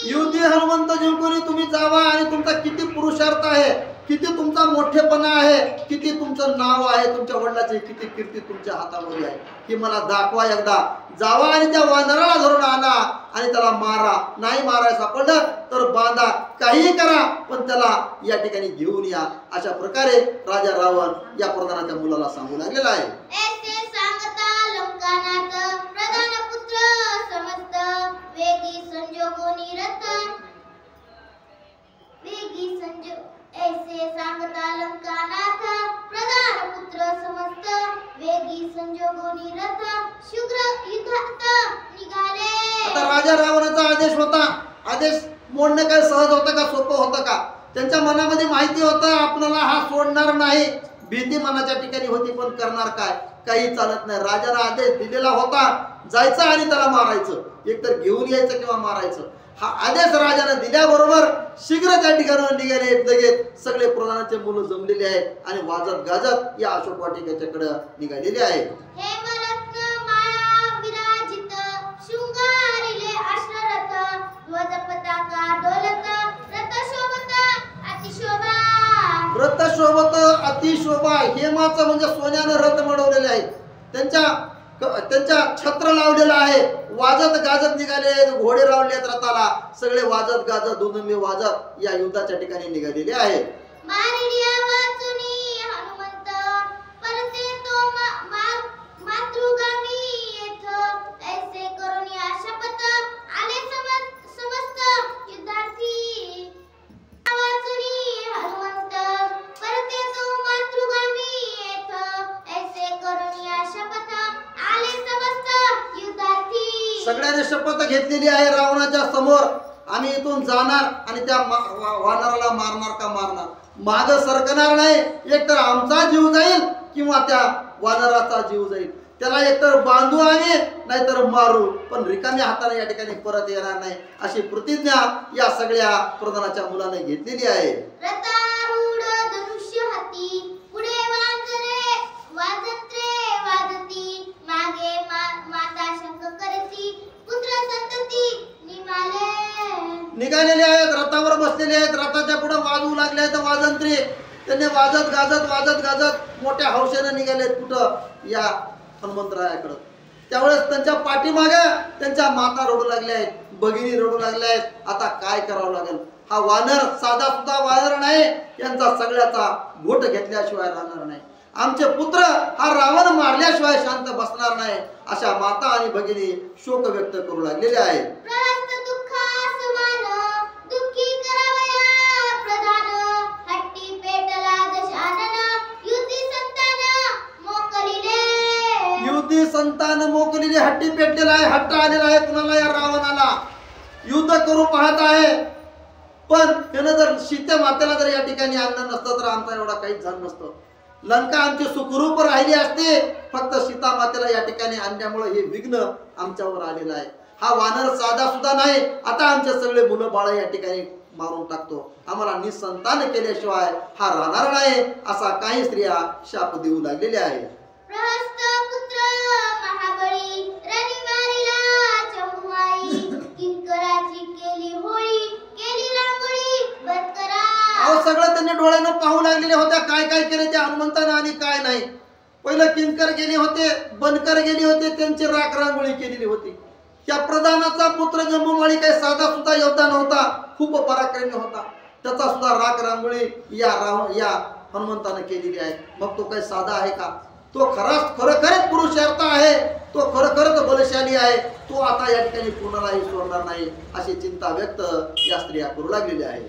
युद्धी हनुमंत जिंकून तुम्ही जावा आणि तुमचा किती पुरुषार्थ आहे, किती तुमचा मोठेपणा आहे, किती तुमचं नाव आहे, तुमच्या वडिलाची किती कीर्ती तुमच्या हातामध्ये आहे, की मला दाखवा एकदा. जावा आणि त्या वानराला धरून आणा आणि त्याला मारा. नाही मारायला सापडलं तर बांधा, काहीही करा, पण त्याला या ठिकाणी घेऊन या. अशा प्रकारे राजा रावण या प्रधानाच्या मुलाला सांगू लागलेला आहे.
ऐसे सांगता लंकानाथ, प्रधान पुत्र समस्त, वेगी संजोगोनी रथ, शीघ्र युद्धात निघाले.
आता राजा रावणाचा आदेश होता. आदेश मोडणं काय सहज होतं का, सोपं होतं का. त्यांच्या मनामध्ये माहिती होतं आपल्याला हा सोडणार नाही. भीती मनाच्या ठिकाणी होती, पण करणार काय, काही चालत नाही. राजाला आदेश दिलेला होता, जायचं आणि त्याला मारायचं, एकतर घेऊन यायचं किंवा मारायचं. हा आदेश राजाने दिल्याबरोबर शीघ्र त्या ठिकाणी निघाले. लगेच सगळे प्रधानाचे मुलं जमलेले आहेत आणि वाजत गाजत या अशोक वाटिकेच्याकडे निघालेले आहेत.
हेमरत्न माळा विराजित
भस्माचं म्हणजे सोन्यानं रथ मडवलेले आहेत, त्यांच्या छत्र लावलेलं आहे, वाजत गाजत निघाले, घोडे लावले आहेत रथाला, सगळे वाजत गाजत दुदुंबी वाजत या युद्धाच्या ठिकाणी निघालेले आहे.
मारिडिया वाचुनी हनुमंत परते तो मातृगामी येथ ऐसे करून या शपथ आले समस्त युद्धार्थी. वाचुनी हनुमंत परते तो मातृगामी येथ ऐसे करून या शपथ आले समस्त युद्धार्थी.
सगळ्यांनी शपथ घेतलेली आहे रावणाच्या समोर, आम्ही इथून जाणार आणि त्या वानराला मारणार का मारणार, माग सरकणार नाही. एकतर आमचा जीव जाईल किंवा त्या वानराचा जीव जाईल, त्याला एकतर बांधू आम्ही नाहीतर मारू, पण रिकाम्या हाताने या ठिकाणी परत येणार नाही, अशी प्रतिज्ञा या सगळ्या प्रधानाच्या मुलाने घेतलेली आहे.
रथारूढ धनुष्य हाती पुढे वाजरे वाजत्रे वाजती, मागे माता शंख करती पुत्र संतती
निघालेले आहेत, रथावर बसलेले आहेत, रथाच्या पुढे वाजवू लागले आहेत वाजंत्री. त्यांनी वाजत गाजत मोठ्या हौशेने निघाले कुठं, या हनुमंतरायाकडं. त्यावेळेस त्यांच्या पाठीमागे त्यांच्या माता रडू लागल्या आहेत, भगिनी रडू लागल्या आहेत. आता काय करावं लागेल, हा वानर साधा सुद्धा वानर नाही, यांचा सगळ्याचा घोट घेतल्याशिवाय राहणार नाही, आमचे पुत्र हा रावण मारल्याशिवाय शांत बसणार नाही, अशा माता आणि भगिनी शोक व्यक्त करू लागलेले आहेत. युद्धी संतान मोकलेली, हट्टी पेटलेला आहे, हट्ट आलेला आहे कुणाला, या रावणाला युद्ध करू पाहत आहे. पण त्यानं जर सीते मातेला जर या ठिकाणी आणलं नसतं तर आमचा एवढा काहीच झालं नसतं. लंका आमची सुखरूप राहिली असते, फक्त सीता मातेला या ठिकाणी आणल्यामुळे हे विघ्न आमच्यावर आलेलं आहे. हा वानर साधा सुद्धा नाही, आता आमचे सगळे मुलं बाळ या ठिकाणी मारून टाकतो, आम्हाला निसंतान केल्याशिवाय हा राहणार नाही, असा काही स्त्रिया शाप देऊ लागलेल्या आहेत. सगळं त्यांनी डोळ्यानं पाहू लागलेले होत्या, काय काय केले त्या हनुमंतानं आणि काय नाही. पहिलं किंकर गेले होते, बनकर गेले होते, त्यांची राख रांगोळी केलेली होती. त्या प्रधानाचा पुत्र जंबूमाळी काही साधा सुद्धा योद्धा नव्हता, खूप पराक्रमी होता, त्याचा सुद्धा राख रांगोळी या हनुमंतानं केलेली आहे. मग तो काही साधा आहे का, तो खरोखरच पुरुषार्थ आहे, तो खरोखरच बलशाली आहे, तो आता या ठिकाणी कोणालाही सोडणार नाही, अशी चिंता व्यक्त या स्त्रिया करू लागलेल्या आहेत.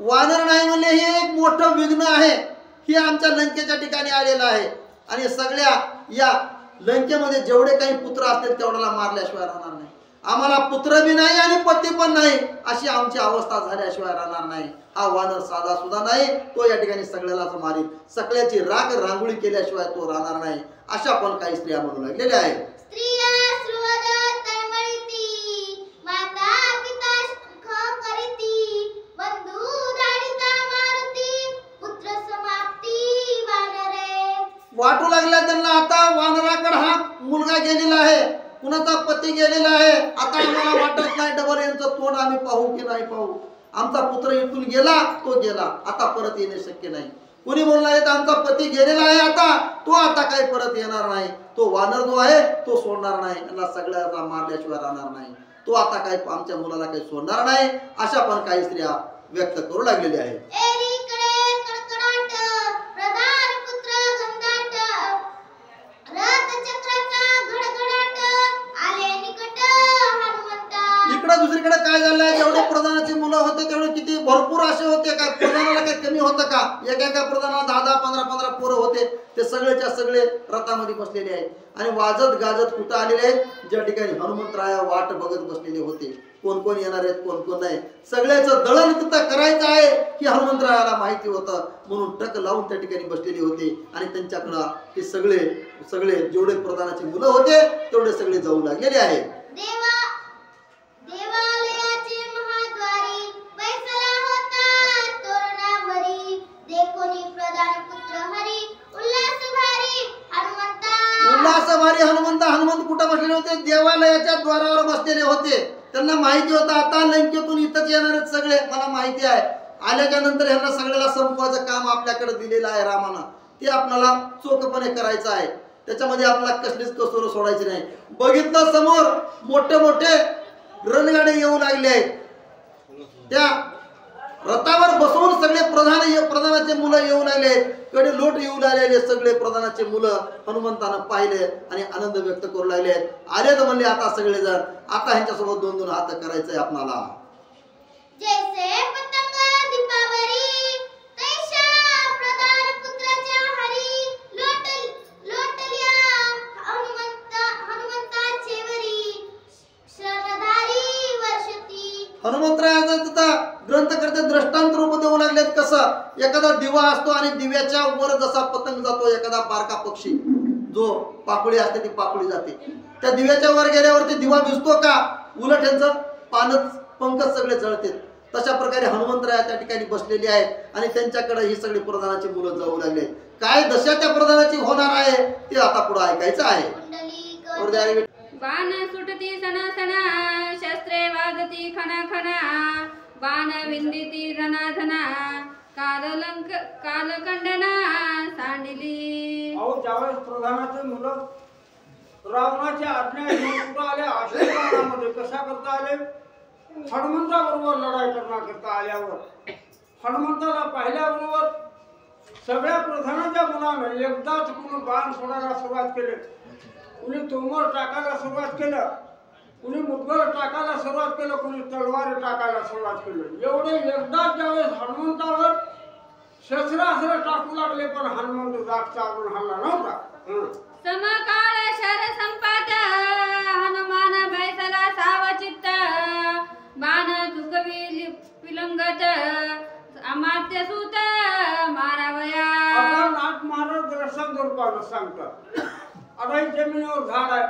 वानर नाही म्हणले हे एक मोठं विघ्न आहे, हे आमच्या लंकेच्या ठिकाणी आलेलं आहे, आणि सगळ्या या लंकेमध्ये जेवढे काही पुत्र असतील तेवढ्याला मारल्याशिवाय राहणार नाही, आम्हाला पुत्र बी नाही आणि पती पण नाही, अशी आमची अवस्था झाल्याशिवाय राहणार नाही. हा वानर साधा सुद्धा नाही, तो या ठिकाणी सगळ्यालाच मारील, सगळ्याची राख रांगोळी केल्याशिवाय तो राहणार नाही, अशा पण काही स्त्रिया म्हणू लागलेल्या आहेत. वाटू लागला त्यांना आता वानराकडे हा मुलगा गेलेला आहे, कुणाचा पती गेलेला आहे, आता आम्हाला वाटत नाही डबल यांचं तोंड आम्ही पाहू की नाही पाहू, आमचा पुत्र इथून गेला तो गेला, आता परत येणे शक्य नाही. कुणी बोलला आमचा पती गेलेला आहे, आता तो आता काही परत येणार नाही, तो वानर जो आहे तो सोडणार नाही, यांना सगळ्याला मारल्याशिवाय राहणार नाही, तो आता काही आमच्या मुलाला काही सोडणार नाही, अशा पण काही स्त्रिया व्यक्त करू लागलेल्या आहेत. इकडे दुसरीकडे काय झालंय, जेवढे प्रधानाची मुलं होते तेवढे किती भरपूर असे होते, काय प्रधानाला काही कमी होतं का, एका प्रधानाला 10-10, 15-15 पोरं होते, ते सगळेच्या सगळे रथामध्ये बसलेले आहेत आणि वाजत गाजत कुठं आलेले आहेत, ज्या ठिकाणी हनुमंतराया वाट बघत बसलेले होते, कोण कोण येणार आहेत कोण कोण नाही, सगळ्याचं दळण तिथं करायचं आहे की हनुमंतरायाला माहिती होतं, म्हणून टक लावून त्या ठिकाणी बसलेले होते आणि त्यांच्याकडं ते सगळे जेवढे प्रधानाची मुलं होते तेवढे सगळे जाऊ लागलेले आहेत. हनुमंत कुठं बसलेले होते, ते देवालयाच्या द्वारावर बसलेले होते. त्यांना माहिती होतं आता लंकेतून इथंच येणार आहेत सगळे, मला माहिती आहे. आल्याच्या नंतर ह्यांना सगळ्याला संपवायचं काम आपल्याकडे दिलेलं आहे रामानं. ते आपल्याला चोखपणे करायचं आहे. त्याच्यामध्ये आपल्याला कसलीच कसोर सोडायची नाही. बघितलं समोर मोठे मोठे रणगाडे येऊ लागले आहेत. त्या रथावर बसवून सगळे प्रधानाचे मुलं येऊ लागले आहेत. कडे लोट येऊ लागलेले सगळे प्रधानाचे मुलं हनुमंतानं पाहिले आणि आनंद व्यक्त करू लागले. आले तर म्हणले आता सगळे जण आता ह्यांच्यासोबत दोन दोन हात करायचंय आपणाला.
जैसे पतंग दीपावरी तैशा प्रधान पुत्राच्या हरी लोटल्या हनुमंताचे वरी श्रमधारी वर्षती.
हनुमंतरायाचा ग्रंथकर्ते दृष्टांत रूप देऊ लागलेत. कसं एखादा दिवा असतो आणि दिव्याच्या वर जसा पतंग जातो, एखादा बारका पक्षी जो पाकुळी असते ती पाकुळी जाते. त्या दिव्याच्या वर गेल्यावरती दिवा भिजतो का? उलट यांचं पानच पंखच सगळे जळते. तशा प्रकारे हनुमंतराया त्या ठिकाणी बसलेली आहेत आणि त्यांच्याकडे ही सगळी प्रधानाची मुलं जाऊ लागले. काय दशा त्या प्रधानाची होणार आहे ते आता पुढे ऐकायचं आहे.
बाण सुटती सणा सणा शस्त्रे वाजती खना खना बाण विंदिती रणधना कालखंडना सांडली.
अहो ज्यावेळेस प्रधानाचे मुलं रावणाच्या आज्ञा घेऊन आले आशीर्वादामध्ये कशा करता आले? हनुमंताबरोबर लढाई करण्याकरता आल्यावर हनुमंताला पाहिल्याबरोबर सगळ्या प्रधानाच्या मुलानं एकदाच कुणी बाण सोडायला सुरुवात केली, कुणी तोमर टाकायला सुरुवात केलं, कुणी मुद्गर टाकायला सुरुवात केलं, कुणी तलवार टाकायला सुरुवात केलं. एवढे एकदाच ज्यावेळेस हनुमंतावर शस्त्रास्त्र टाकू लागले पण हनुमंत जाग चालून हल्ला नव्हता.
समकाळ शर संपात हनुमान बैसला सावचित्त बाण चुकवी पिलंगत अमात्य सूत मारावया.
आता नाथ महाराज दर्शन रूपानं सांगतात. आता ही जमिनीवर झाड आहे,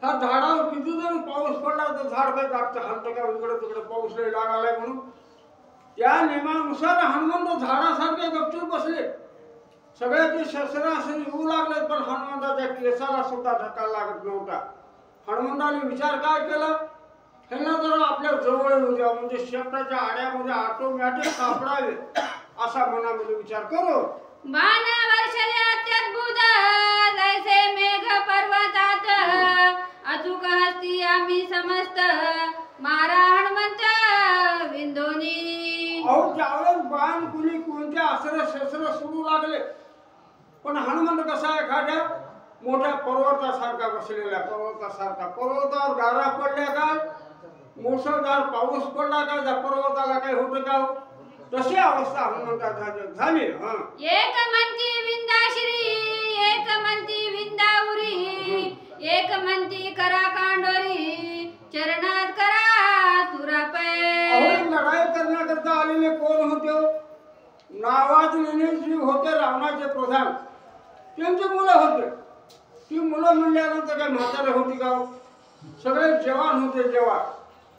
ह्या झाडावर किती जरी पाऊस पडला तर झाड काय जागतं हलतं का? इकडे तिकडे पाऊस लय लागालाय म्हणून या नियमानुसार हनुमंत झाडासारखे गपचूप बसले. सगळ्याचे शस्त्र असे येऊ लागले पण हनुमंताच्या केसाला सुद्धा धक्का लागत नव्हता. हनुमंताने विचार काय केला? ह्यांना जर आपल्या जवळ येऊ द्या म्हणजे शेपटाच्या आड्यामध्ये ऑटोमॅटिक सापडावे असा मनामध्ये विचार करू.
बाण वर्षले अत्यद्भुत जैसे मेघ पर्वतात अचूक हस्ती आम्ही समस्त मारा हनुमंत विंदोनी.
अहो ज्यावेळेस बाण कुणी कोणते अस्त्र शस्त्र सोडू लागले पण हनुमंत कसा एखाद्या मोठ्या पर्वतासारखा बसलेला, पर्वतावर गारा पडल्या का, मुसळधार पाऊस पडला का, त्या पर्वताला काही होतं का? तशी अवस्था हनुमंतात झाली.
एक म्हणती विंदाश्री एक म्हणती विंदाउरी एक म्हणती करा कांडोरी चरणात करा तुरापय.
अहो लढाई करण्याकरता आलेले कोण होते? नावाजलेले जी होते रावणाचे प्रधान त्यांची मुलं होते. ती मुलं म्हणल्यानंतर काय म्हातारे होती का? सगळे जवान होते. जवान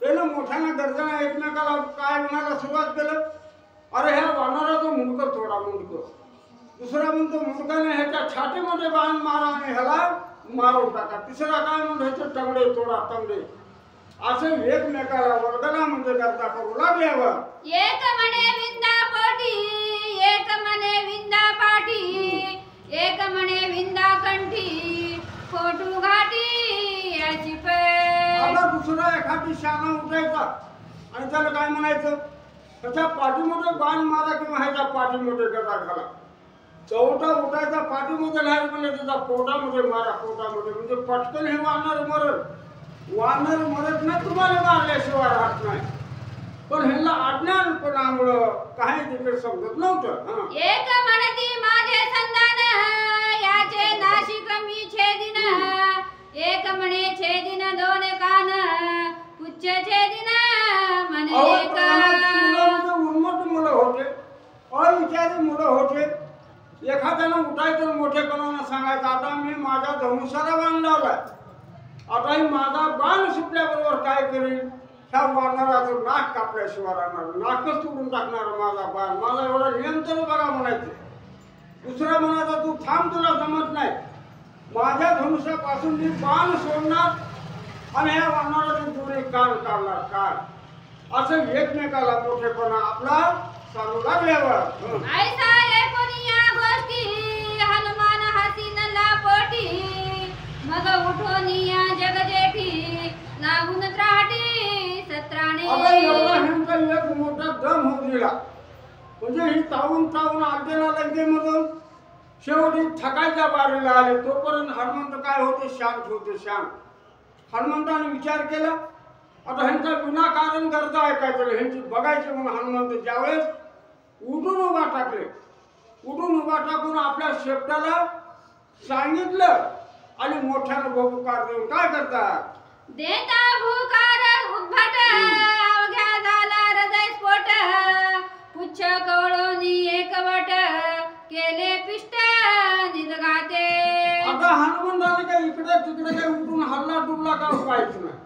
त्यानं मोठ्यानं गर्जना एकमेकाला काय म्हणायला सुरुवात केलं, अरे ह्या वानराचं मुंडकं थोडा मुंडकं. दुसरा म्हणतो मुंडकाने ह्याच्या छातीमध्ये बाण मारा आणि ह्याला मारून टाका. तिसरा काय म्हणतो ह्याचे तंगडे थोडा तंगडे. असे एकमेकाला वर्गना म्हणजे करता करू लागल्यावर
एक म्हणे विंदा पोटी एक म्हणे विंदा पाठी एक म्हणे विंदा कंठी फोटू घाटी याची
आता दुसरा एखादी शाणा उठायचा आणि त्याला काय म्हणायचं, त्याच्या पाठीमध्ये बाण मारा किंवा ह्याच्या पाठीमध्ये गदा घाला. चौथा उठायचा पाठीमध्ये नाही म्हणजे त्याच्या पोटामध्ये मारा, पोटामध्ये म्हणजे पटकन हे वानर मरत नाही, तुम्हाला मारल्याशिवाय राहत नाही. पण ह्यांना अज्ञानपणामुळं काही तिकडे समजत नव्हतं.
एक म्हणती माझे संधान याचे नाशिक मी छेदिन एक म्हणे छेदिन दोन कान पुच्छ छेदिन म्हणे
उन्मत्त मुलं होते, अविचारी मुलं होते. एखाद्यानं उठायचं मोठेपणानं सांगायचं आता मी माझ्या धनुष्याला बाण लावलाय, आता ही माझा बाण सुटल्याबरोबर काय करेल, ह्या वानराचं नाक कापल्याशिवाय राहणार, नाकच तोडून टाकणार माझा बाण, माझा एवढा नियंत्रण बघा म्हणायचं. दुसरा म्हणायचा तू थांब, तुला जमत नाही, माझ्या धनुष्यापासून मी बाण सोडणार आणि ह्या वानराचे दोन्ही कान काढणार कान. असं एकमेकाला मोठेपणा आपला सांगू लागल्यावर
ऐसा ऐकून या गोष्टी हनुमान हसीन लापोटी. मग उठून या जगजेठी लागून त्राटी सत्राणे.
आता एवढा ह्यांचा एक मोठा दम होऊ दिला. म्हणजे ही तावून आलेला लंकेमधून शेवटी थकायच्या बारीला आले. तोपर्यंत हनुमंत काय होते? शांत होते, शांत. हनुमंताने विचार केला आता ह्यांचा विनाकारण गरजा ऐकायचं नाही, ह्यांची बघायची म्हणून हनुमंत ज्यावेळेस उठून उभा टाकले. उठून उभा टाकून आपल्या शेपटाला सांगितलं आणि मोठ्यानं भूकार देऊन काय करतात?
देता भूकार उद्भट अवघ्या झाला हृदय स्फोट. पुच्छ कवळोनी एकवट केले पिष्ट निदगाते.
आता हनुमंताने काही इकडे तिकडे काही उठून हल्ला डुबला का पाहायचं नाही.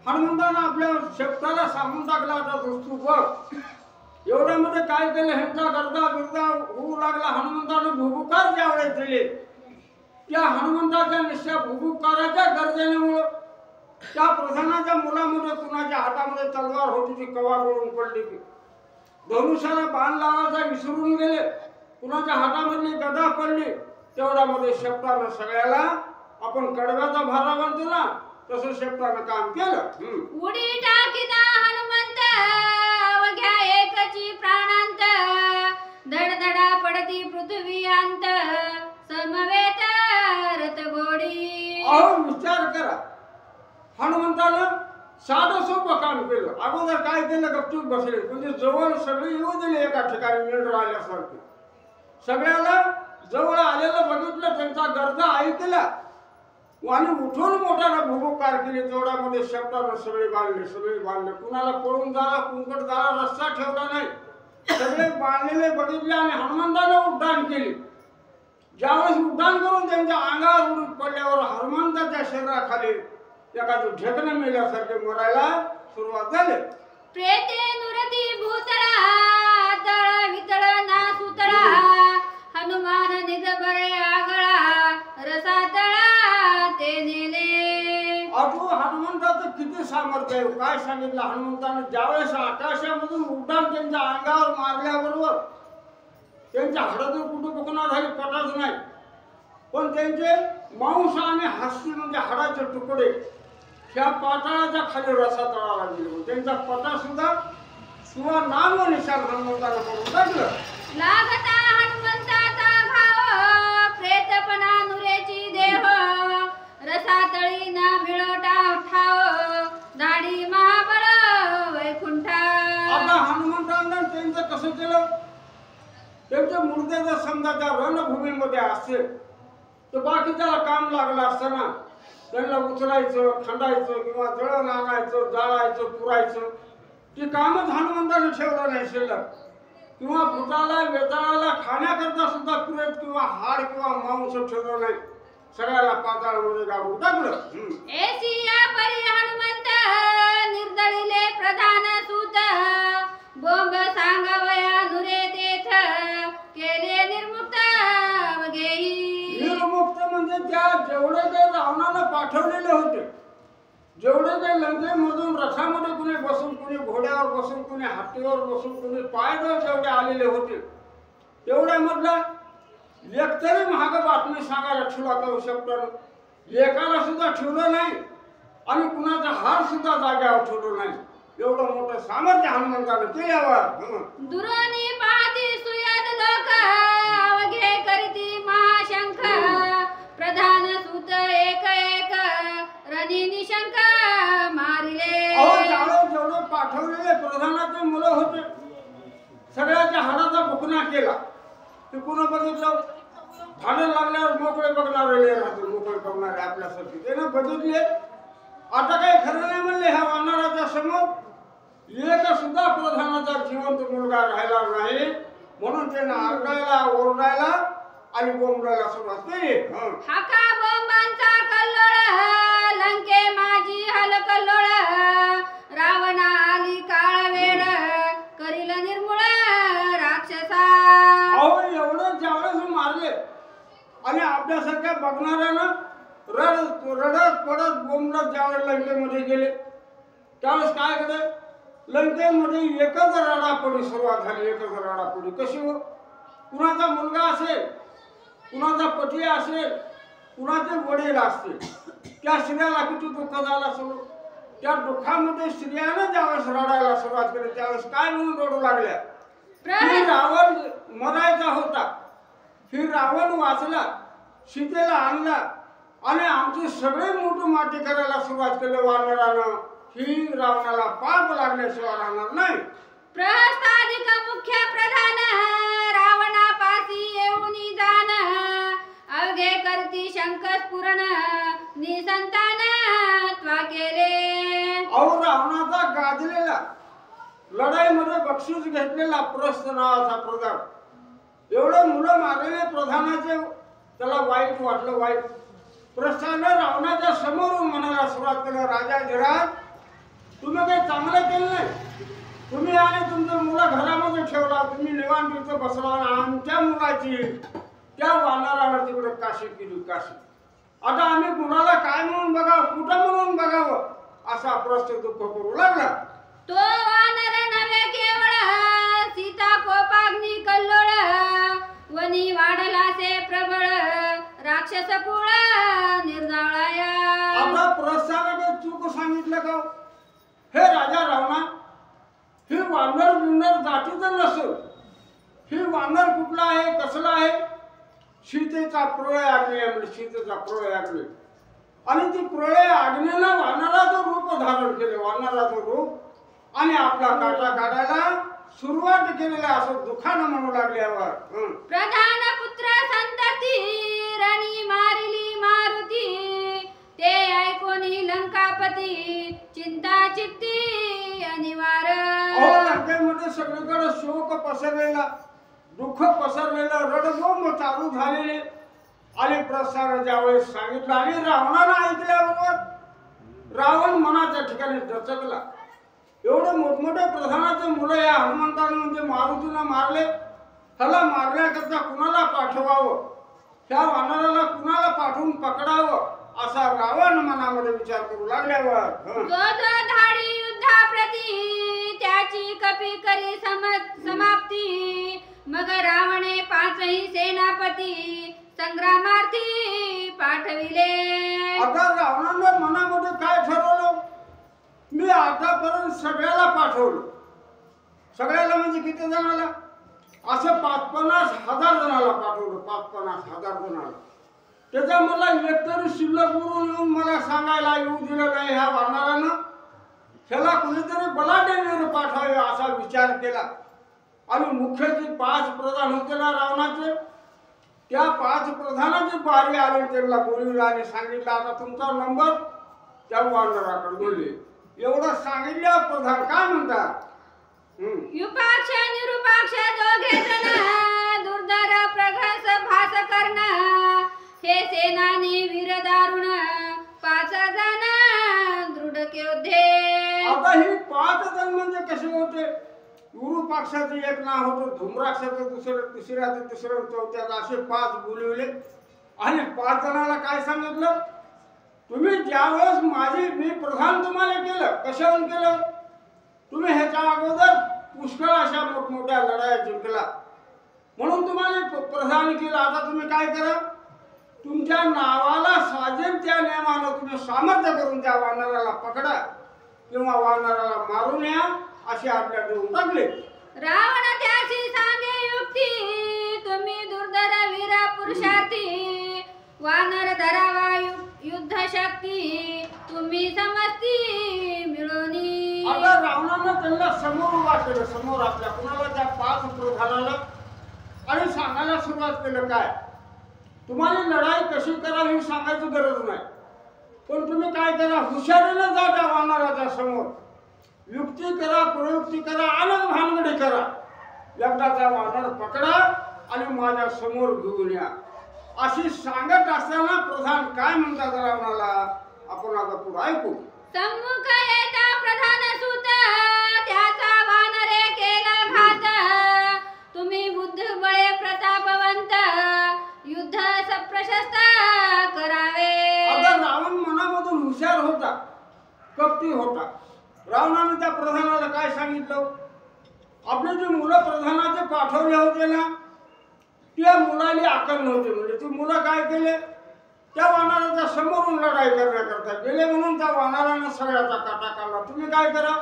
हनुमंतानं आपल्या शेपटाला सांगून टाकला आता वस्तू बघ. एवढ्यामध्ये काय केलं? ह्यांचा गरजा बिरजा होऊ लागला. हनुमंतानं भूभुकार ज्यावेळेस दिले त्या हनुमंताच्या निश्चय भूभुकाराच्या गरजेमुळं त्या प्रधानाच्या मुलामध्ये कुणाच्या हातामध्ये तलवार होती ती कवा गळून पडली की धनुष्याला बाण लावायचा विसरून गेले. कुणाच्या हातामधली गदा पडली. तेवढ्यामध्ये शेपटानं सगळ्याला आपण कडव्याचा भारा बांधतो ना तसं शेपटानं काम केलं.
उडी टाकीदा हनुमंत अवघ्या एकची प्राणांत. धडधडा पडती पृथ्वी अंत समवेत रथ घोडी.
अहो विचार करा, हनुमंतानं साधं सोपं काम केलं. अगोदर काय केलं? गपचूप बसले. म्हणजे जवळ सगळे येऊ दिले एका ठिकाणी मेंढर आल्यासारखे. सगळ्याला जवळ आलेलं बघितलं, त्यांचा गरजा ऐकला आणि उठून मोठ्याला भूभुकार केली. तेवढ्यामध्ये शेपटानं सगळे बांधले. कुणाला पळून झाला, कुंकट झाला, रस्ता ठेवला नाही. सगळे बांधलेले बघितले आणि हनुमंतानं उड्डाण केली. ज्यावेळेस उड्डाण करून त्यांच्या अंगावर उडून पडल्यावर हनुमंताच्या शरीराखाली एखादं ढेकणं मेल्यासारखे मरायला सुरुवात झाली.
प्रेते नुरती भूतळा तळ वितळ ना सुतळा. हनुमान निज बरे आगळा रसातळा ते नेले.
अजून हनुमंताचं किती सामर्थ्य आहे. काय सांगितलं हनुमंतानं? ज्यावेळेस आकाशामधून उड्डाण त्यांच्या अंगावर मारल्याबरोबर त्यांच्या हाडातून कुठं बघणार झाली पटाच नाही. पण त्यांचे मांस आणि हस्ती म्हणजे हाडाचे तुकडे ह्या पाताळाच्या खाली रसातळाला गेले. त्यांचा पटा सुद्धा किंवा नाम निशाण हनुमंताला करून टाकलं.
लागता हनुमंताचा घाव प्रेतपणा नुरेची देह. रसातळी ना मिळवटा ठाव दाढी महाबळ वैकुंठा.
आता हनुमंतानं त्यांचं कसं केलं? त्यांच्या मुर्दे जर समजा त्या रणभूमीमध्ये असते तर बाकीच्याला काम लागलं असतं ना. त्यांना उचलायचं, खंडायचं किंवा जळण आणायचं, जाळायचं, पुरायचं. ती कामच हनुमंतानं ठेवलं नाही शिल्लक. किंवा भुताला वेताळाला खाण्याकरता सुद्धा पुरेत किंवा हाड किंवा मांस ठेवलं नाही. सगळ्याला पाताळामध्ये गाडून टाकलं.
एसिया परी हनुमंत निर्दळीले प्रधान सूत. बोंब सांगावया नुरे देथ केले निर्मुक्त अवघेही.
निर्मुक्त म्हणजे त्या जेवढे काही रावणानं पाठवलेले होते, जेवढे काही लंकेमधून रथामध्ये कुणी बसून, कुणी घोड्यावर बसून, कुणी हत्तीवर बसून, कुणी पायदळ जेवढे आलेले होते तेवढ्यामधला एक तरी महाग बातमी सांगायला ठेवला का शेपटानं? एकाला सुद्धा ठेवलं नाही आणि कुणाचा हार सुद्धा जाग्यावर ठेवलं नाही. एवढं मोठं सामर्थ्य हनुमंतानं केल्यावर
दुरोनी पाहती सुयद लोक अवघे करीती महाशंख. प्रधान सूत एक एक रणी निशंक मारिले.
अहो त्यावेळेस जेवढे पाठवलेले प्रधानाचे मुलं होते सगळ्याच्या हाडाचा बुकना केला. ते पुन्हा बघितलं भांडण लागल्यावर मोकळे बघणारे राहते, मोकळे बघणारे आपल्यासाठी. त्यानं बघितले आता काही खरं नाही म्हणले. ह्या वानराच्या समोर एक सुद्धा प्रधानाचा जिवंत मुलगा राहिला नाही. म्हणून त्यानं आरडायला, ओरडायला आणि बोंबडायला सुरुवात केली.
हाका बोंबांचा कल्लोळ लंके माझी हलकल्लोळ. रावणा आली काळ वेळ करील निर्मूळ राक्षसा.
अहो एवढं ज्यावेळेस मारले आणि आपल्यासारख्या बघणाऱ्यानं रडत पडत बोंबलत ज्यावेळेस लंकेमध्ये गेले त्यावेळेस काय केले, लंकेमध्ये एकच रडापडी सुरुवात झाली. एकच रडापडी कशी हो, कुणाचा मुलगा असेल, कुणाचा पती असेल, कुणाचे वडील असतील, त्या स्त्रियाला किती दुःख झालं असेल. त्या दुःखामध्ये स्त्रियानं ज्यावेळेस रडायला सुरुवात केली त्यावेळेस काय म्हणून रडू लागल्या, की रावण मरायचा होता, ही रावण वाचला, सीतेला आणला आणि आमची सगळी मोठी माती करायला सुरुवात केली वानरानं. ही रावणाला पाप लागल्याशिवाय राहणार नाही.
प्रस्तादिक मुख्य प्रधान रावणापासी येऊनी जान अवघे करती शंख स्फुरण निसंतान त्वा केले.
अहो रावणाचा गाजलेला लढाईमध्ये बक्षीस घेतलेला प्रस्थ नावाचा प्रधान, एवढे मुलं मारलेले प्रधानाचे त्याला वाईट वाटलं. वाईट प्रस्थानं रावणाच्या समोरून म्हणायला सुरुवात केलं, राजा धीराज तुम्ही काही चांगलं केलं नाही, तुम्ही आणि तुमचे मुलं घरामध्ये ठेवला, तुम्ही निवांत इथं बसला आणि आमच्या मुलाची त्या वानरावर तिकडे काशी केली. काशी आता आम्ही कुणाला काय म्हणून बघावं, कुठं म्हणून बघावं असा प्रश्न दुःख करू लागला.
तो वानर नव्हे केवळ सीता कोपाग्नी कल्लोळ वनी वाढलासे प्रबळ राक्षस कुळ निर्जाळाया.
आता प्रस्थानाने चूक सांगितलं का, हे राजा रावणा, ही वानर बिनर जातीचं नसेल, ही वानर कुठला आहे, कसला आहे, सीतेचा प्रळय आग्नेय म्हणजे सीतेचा प्रळय आग्नेय. आणि ती प्रळय आग्नेयला वानराचं रूप धारण केले, वानराचं रूप, आणि आपला काटा काढायला सुरुवात केलेल्या असं दुःखानं म्हणू लागल्यावर
प्रधान पुत्र संतती रणी मारिली मारुती ते ऐकोनी लंकापती चिंता चित्ती अनिवार.
लंकेमध्ये सगळीकडे शोक पसरलेला, दुःख पसरलेलं, रडबोंब चालू झालेले. आणि प्रस्थान ज्यावेळेस सांगितलं आणि रावणानं ऐकल्याबरोबर रावण मनाच्या ठिकाणी दचकला. एवढे मोठमोठे प्रधानाचे मुलं या हनुमंतानं म्हणजे मारुतीनं मारले, ह्याला मारण्याकरता कुणाला पाठवावं, त्या वानराला कुणाला पाठवून पकडावं असा रावण मनामध्ये विचार करू लागल्यावर
जो धाडी युद्धाप्रती त्याची कपी करी समाप्ती मग रावणे पाचही सेनापती संग्रामार्थी पाठविले.
आता रावणानं मनामध्ये काय ठरवलं, मी आतापर्यंत सगळ्याला पाठवलं, सगळ्याला म्हणजे किती जणाला, असं 50,000 जणाला पाठवलं, 50,000 जणाला. त्याचा मला एकतरी शिल्लक उरून येऊन मला सांगायला येऊ दिलं नाही ह्या वानरानं, ह्याला कुणीतरी बलाढ्य वीर पाठवावे असा विचार केला. आणि मुख्य जे 5 प्रधान होते ना रावणाचे, त्या 5 प्रधानाची बारी आली, त्यांना बोलविलं आणि सांगितलं आता तुमचा नंबर त्या वानराकडे बोलले. एवढं सांगितलं प्रधान काय म्हणतात,
युपाक्ष निरुपाक्ष दोघे जण दुर्धर प्रघस भास कर्ण हे सेनानी वीर दारुण 5 जण दृढ योद्धे.
आता ही 5 जण म्हणजे कसे होते, विरूपाक्षाचं एक नाव होतं, धूम्राक्षाचं दुसरं, तिसऱ्याचं तिसरं, चौथ्याचं, असे 5 बोलविले. आणि 5 जणाला काय सांगितलं, तुम्ही ज्यावेळेस मी प्रधान तुम्हाला केलं, कशावरून केलं, तुम्ही ह्याच्या अगोदर पुष्कळ अशा मोठमोठ्या लढाया जिंकला म्हणून तुम्हाला प्रधान केलं. आता तुम्ही काय करा, तुमच्या नावाला साजेल त्या नियमानं तुम्ही सामर्थ्य करून त्या वानराला पकडा किंवा वानराला मारून या असे आपल्या देऊन टाकले.
रावण त्याची सांगे युक्ती तुम्ही दुर्धर वीर पुरुषार्थी वानर धरावा युद्ध शक्ती तुम्ही समजती मिळवणी.
आता रावणानं त्यांना समोर उभा केलं, समोर आपल्या कुणाला, त्या 5 प्रधानाला, आणि सांगायला सुरुवात केलं काय, तुम्हाला लढाई कशी करावी सांगायची गरज नाही, पण तुम्ही काय करा, हुशारीनं जा त्या वानराच्या समोर, युक्ती करा, प्रयुक्ती करा, अलग भानगडी करा, एकदा त्या वानर पकडा आणि माझ्या समोर घेऊन या अशी सांगत असताना प्रधान काय म्हणतात रावणाला आपण आता पुढे ऐकू.
सम्मुख येता प्रधान सुत त्याचा वानरे केला घात तुम्ही बुद्धिबळे प्रतापवंत युद्ध सप्रशस्त करावे.
चक्रवर्ती होता. रावणाने त्या प्रधानाला काय सांगितलं? आपले जे मुलं प्रधानाचे पाठवले होते ना, त्या मुलाली अक्कल नव्हती. म्हणजे ती मुलं काय केले? त्या वानराच्या समोरून लढाई करण्याकरता गेले, म्हणून त्या वानरानं सगळ्याचा काटा काढला. तुम्ही काय करा,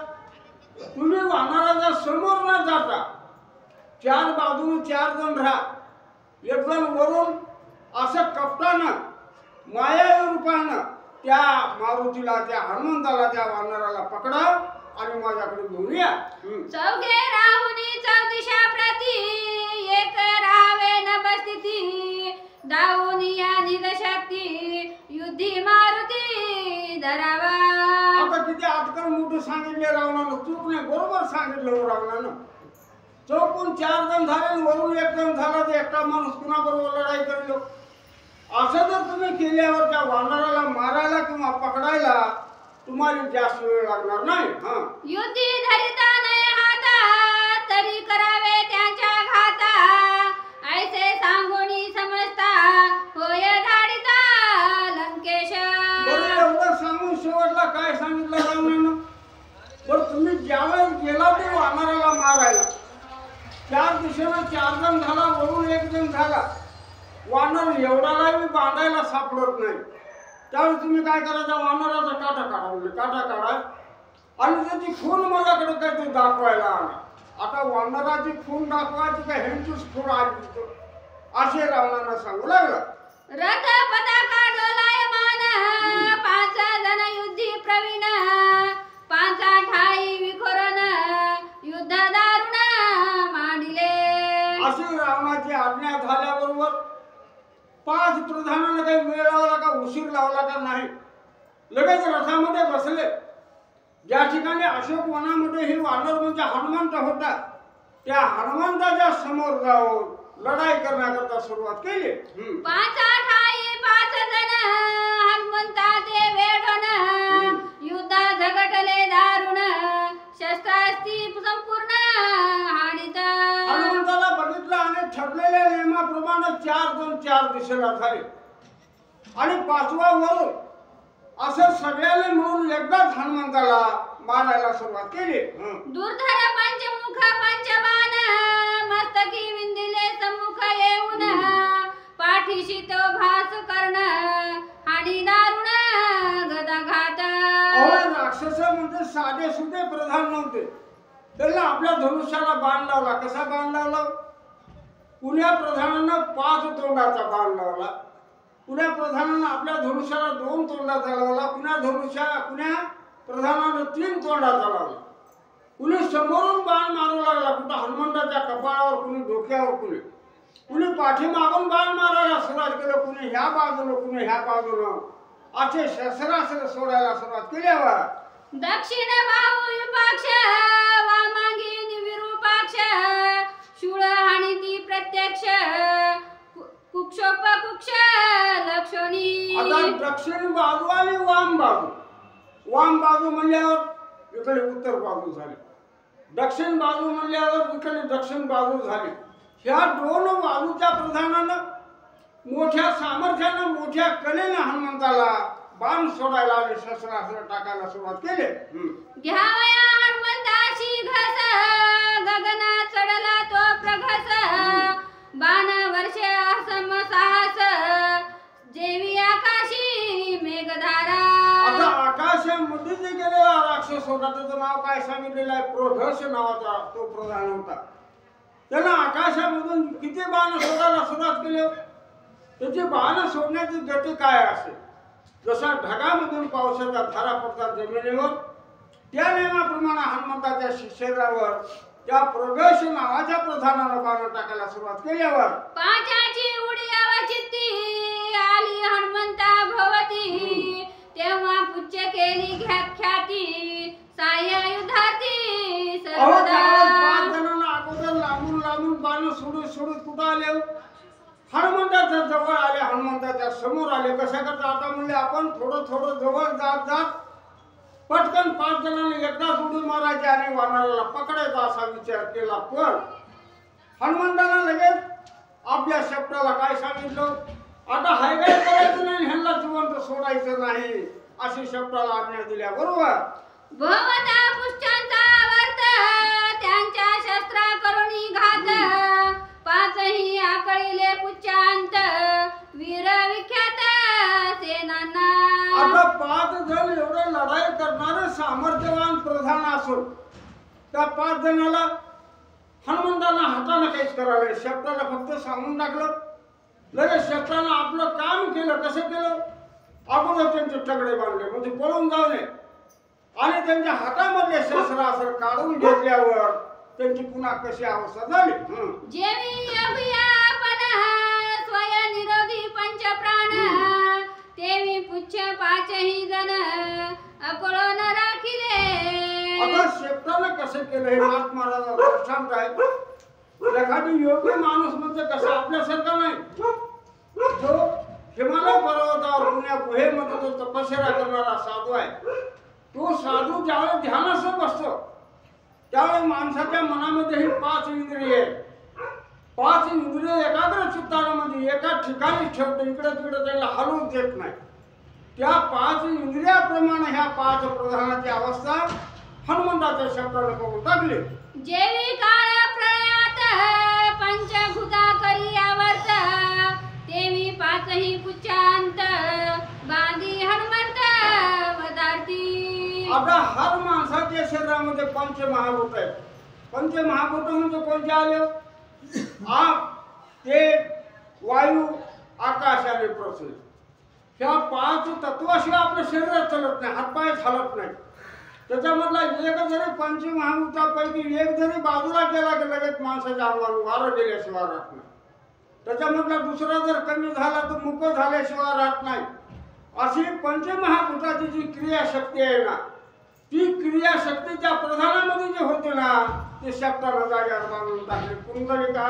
तुम्ही वानराच्या समोर न जाता चार बाजूने 4 जण राहा. एक जण वरून असं कपटानं माया रूपानं त्या मारुतीला, त्या हनुमंताला, त्या वानराला पकडा आणि माझ्याकडे घेऊन या.
चौघे राहुनी चौदिशा प्रती, एक राहावे नभस्थिती. दाऊनी या निजशक्ती, युद्धी मारुती धरावा.
आता किती अटकल मोठं सांगितले रावणानं, चूक नाही, बरोबर सांगितलं रावणानं. चौकून 4 जण झाले आणि वरून 1 जण झाला, तर एकटा माणूस कुणाबरोबर लढाई करलो. असं जर तुम्ही केल्यावर त्या वानराला मारायला किंवा पकडायला तुम्हाला जास्त वेळ लागणार नाही.
युद्धी धरिता नाही हाता, तरी करावे त्यांच्या घाता. ऐसे सांगोनी समजता, होय धाडिता लंकेश.
बरं, एवढं सांगून शेवटला काय सांगितलं रावणानं? बरं, तुम्ही ज्यावेळेस गेला ते वानराला मारायला, 4 दिशेनं 4 जण झाला, वरून 1 जण झाला, वानर एवढालाही बांधायला सापडत नाही. त्यावेळेस तुम्ही काय करायचं? वानराचा काटा काढा, म्हणजे काटा काढा आणि त्याची खून माझ्याकडे काय ते दाखवायला आणा. आता वानराची खून दाखवायची का ह्यांचीच खून आली, असे रावणानं सांगू लागलं.
रथ पताका डोलायमान, 5 जण युद्धी प्रवीण. 5 ठाई विखोरन, युद्ध दारुण मांडिले.
अशी रावणाची आज्ञा झाल्याबरोबर 5 प्रधानांना काही वेळ लावला का, उशीर लावला का नाही, लगेच रथामध्ये बसले. ज्या ठिकाणी अशोक वनामध्ये ही वानर म्हणजे हनुमंत होता, त्या हनुमंताच्या समोर जाऊन लढाई करण्याकरता सुरुवात केली.
5 ठाई 5 जण, हनुमंताचे वेढोन. युद्ध झगटले दारुण, शस्त्रास्त्री संपूर्ण हाणीत.
हनुमंताला बघितलं आणि ठरलेल्या नियमाप्रमाणे 4 जण 4 दिशेला झाले आणि 5वा वरून असं सगळ्याने मिळून एकदाच हनुमंताला मारायला सुरुवात केली.
दुर्धर पंचमुख पंचबाण, मस्तकी विंदिले सम्मुख येऊन. पाठीशी तो भास कर्ण, हाणी दारुण गदाघात.
राक्षस म्हणजे साधे सुधे प्रधान नव्हते. त्यांना आपल्या धनुष्याला बाण लावला. कसा बाण लावला? पुण्या प्रधानानं 5 तोंडाचा बाण लावला. पुण्या प्रधानानं आपल्या धनुष्याला 2 तोंडाचा लावला. पुण्या प्रधानानं 3 तोंडाचा लावला. कुणी समोरून बाण मारू लागला, कुठं हनुमंताच्या कपाळावर, कुणी डोक्यावर, कुणी पाठीमागून बाण मारायला सुरुवात केलं, कुणी ह्या बाजूला, कुणी ह्या बाजूला, असे शस्त्रास्त्र सोडायला सुरुवात केल्यावर
दक्षिण बाहू विपाक्ष, वामांगी विरूपाक्ष. शूळ हाणीती प्रत्यक्ष, कुक्षोप कुक्ष लक्षणी.
आता दक्षिण बाजू आणि वाम बाजू. वाम बाजू म्हणल्यावर इकडे उत्तर बाजू झाली, दक्षिण बाजू म्हणल्यावर इकडे दक्षिण बाजू झाली. ह्या 2 बाजूच्या प्रधानानं मोठ्या सामर्थ्यानं, मोठ्या कलेनं हनुमंताला बाण सोडायला आणि शस्त्रास्त्र टाकायला सुरुवात केली.
घ्यावया हनुमंताची घस, गगना चढला तो प्रघस. बाण वर्षे असम साहस, जेवी आकाशी मेघधारा.
आता आकाशामध्ये जे गेलेला राक्षस होता, त्याचं नाव काय सांगितलेलं आहे? प्रघस नावाचा तो प्रधान होता. त्यानं आकाशामधून किती बाण सोडायला सुरुवात केली? त्याची बाण सोडण्याची गती काय असेल? जसा ढगामधून पावसाच्या धारा पडतात जमिनीवर, त्या नियमाप्रमाणे हनुमंताच्या शरीरावर त्या प्रघस नावाच्या प्रधानानं बाण टाकायला सुरुवात केल्यावर
5ची उडी अवचित्ती, आली हनुमंता भवती. तेव्हा पुच्छ केली ख्याती, साह्य युद्धार्थी सर्वदा.
5 जणांना अगोदर लांबून बाण सोडून कुठं आले? हनुमंताच्या जवळ आले, हनुमंताच्या समोर आले. कशा करता? आता म्हणले आपण थोडं जवळ जात पटकन 5 जणांनी एकदाच उडी मारायची आणि वानराला पकडायचा असा विचार केला. पण हनुमंताला लगेच आपल्या शब्दाला काय सांगितलं? आता हाय काय करायचं नाही, ह्यांना जिवंत सोडायचं नाही, अशी शब्दाला आज्ञा दिल्या. बरोबर.
भवता पुष्टांचा वर्त त्यांच्या शस्त्रा करुणी घात पाचही आकळीले पुच्चांत वीर विख्यात सेनांना.
आता 5 जण एवढे लढाई करणारे सामर्थ्यवान प्रधान असून त्या 5 जणाला हनुमंतांना हाताने काहीच करायला शब्दाला फक्त सांगून टाकलं. लगेच शस्त्रानं आपलं काम केलं. कसं केलं? अगोदर त्यांचे तगडे बांधले म्हणजे पळून जाऊ नये आणि त्यांच्या हातामधले शस्त्र असं काढून घेतल्यावर त्यांची पुन्हा कशी अवस्था झाली.
जेवी अभियापन स्वयंनिरोधी पंचप्राण तेवी पुच्छ पाचही जण अकळून राखिले.
आता शेपटानं कसं केलं हे नाथ महाराज सांगत आहेत. एखादी योग्य माणूस म्हणजे कसं आपल्यासारखा नाही. जो हिमालय पर्वतावर पुण्या गुहेमध्ये जो तपश्चर्या करणारा साधू आहे तो साधू ज्यावेळेस ध्यानास बसतो त्यावेळेस माणसाच्या मनामध्ये ही 5 इंद्रिये 5 इंद्रिय एकाग्र चित्तानं म्हणजे एका ठिकाणी ठेवतो. इकडे तिकडे त्याला हलवून देत नाही. त्या 5 इंद्रियाप्रमाणे ह्या 5 प्रधानाची अवस्था हनुमंताच्या शब्दाने करून टाकली.
जेवी काळ प्रळयात पंचभूता करी आवर्त तेवी पाचही पुच्चांत बांधी हनुमंत वदारती.
आता हर माणसाच्या शरीरामध्ये पंचमहाभूत आहेत. पंचमहाभूत म्हणजे कोणते आले? आप, तेज, वायू, आकाश आणि पृथ्वी. ह्या 5 तत्वाशिवाय आपलं शरीर चालत नाही. हातपाय चालत नाही. त्याच्यामधला एक जरी पंचमहाभूतापैकी एक जरी बाजूला गेला की लगेच माणसाच्या अंगावर वारं गेल्याशिवाय राहत नाही. त्याच्यामधला दुसरा जर कमी झाला तर मुक झाल्याशिवाय राहत नाही. अशी पंचमहाभूताची जी क्रियाशक्ती आहे ना ती क्रियाशक्तीच्या प्रधानामध्ये जे होते ना ते शब्दाला जाग्यावर बांधून टाकले. कुंडलिका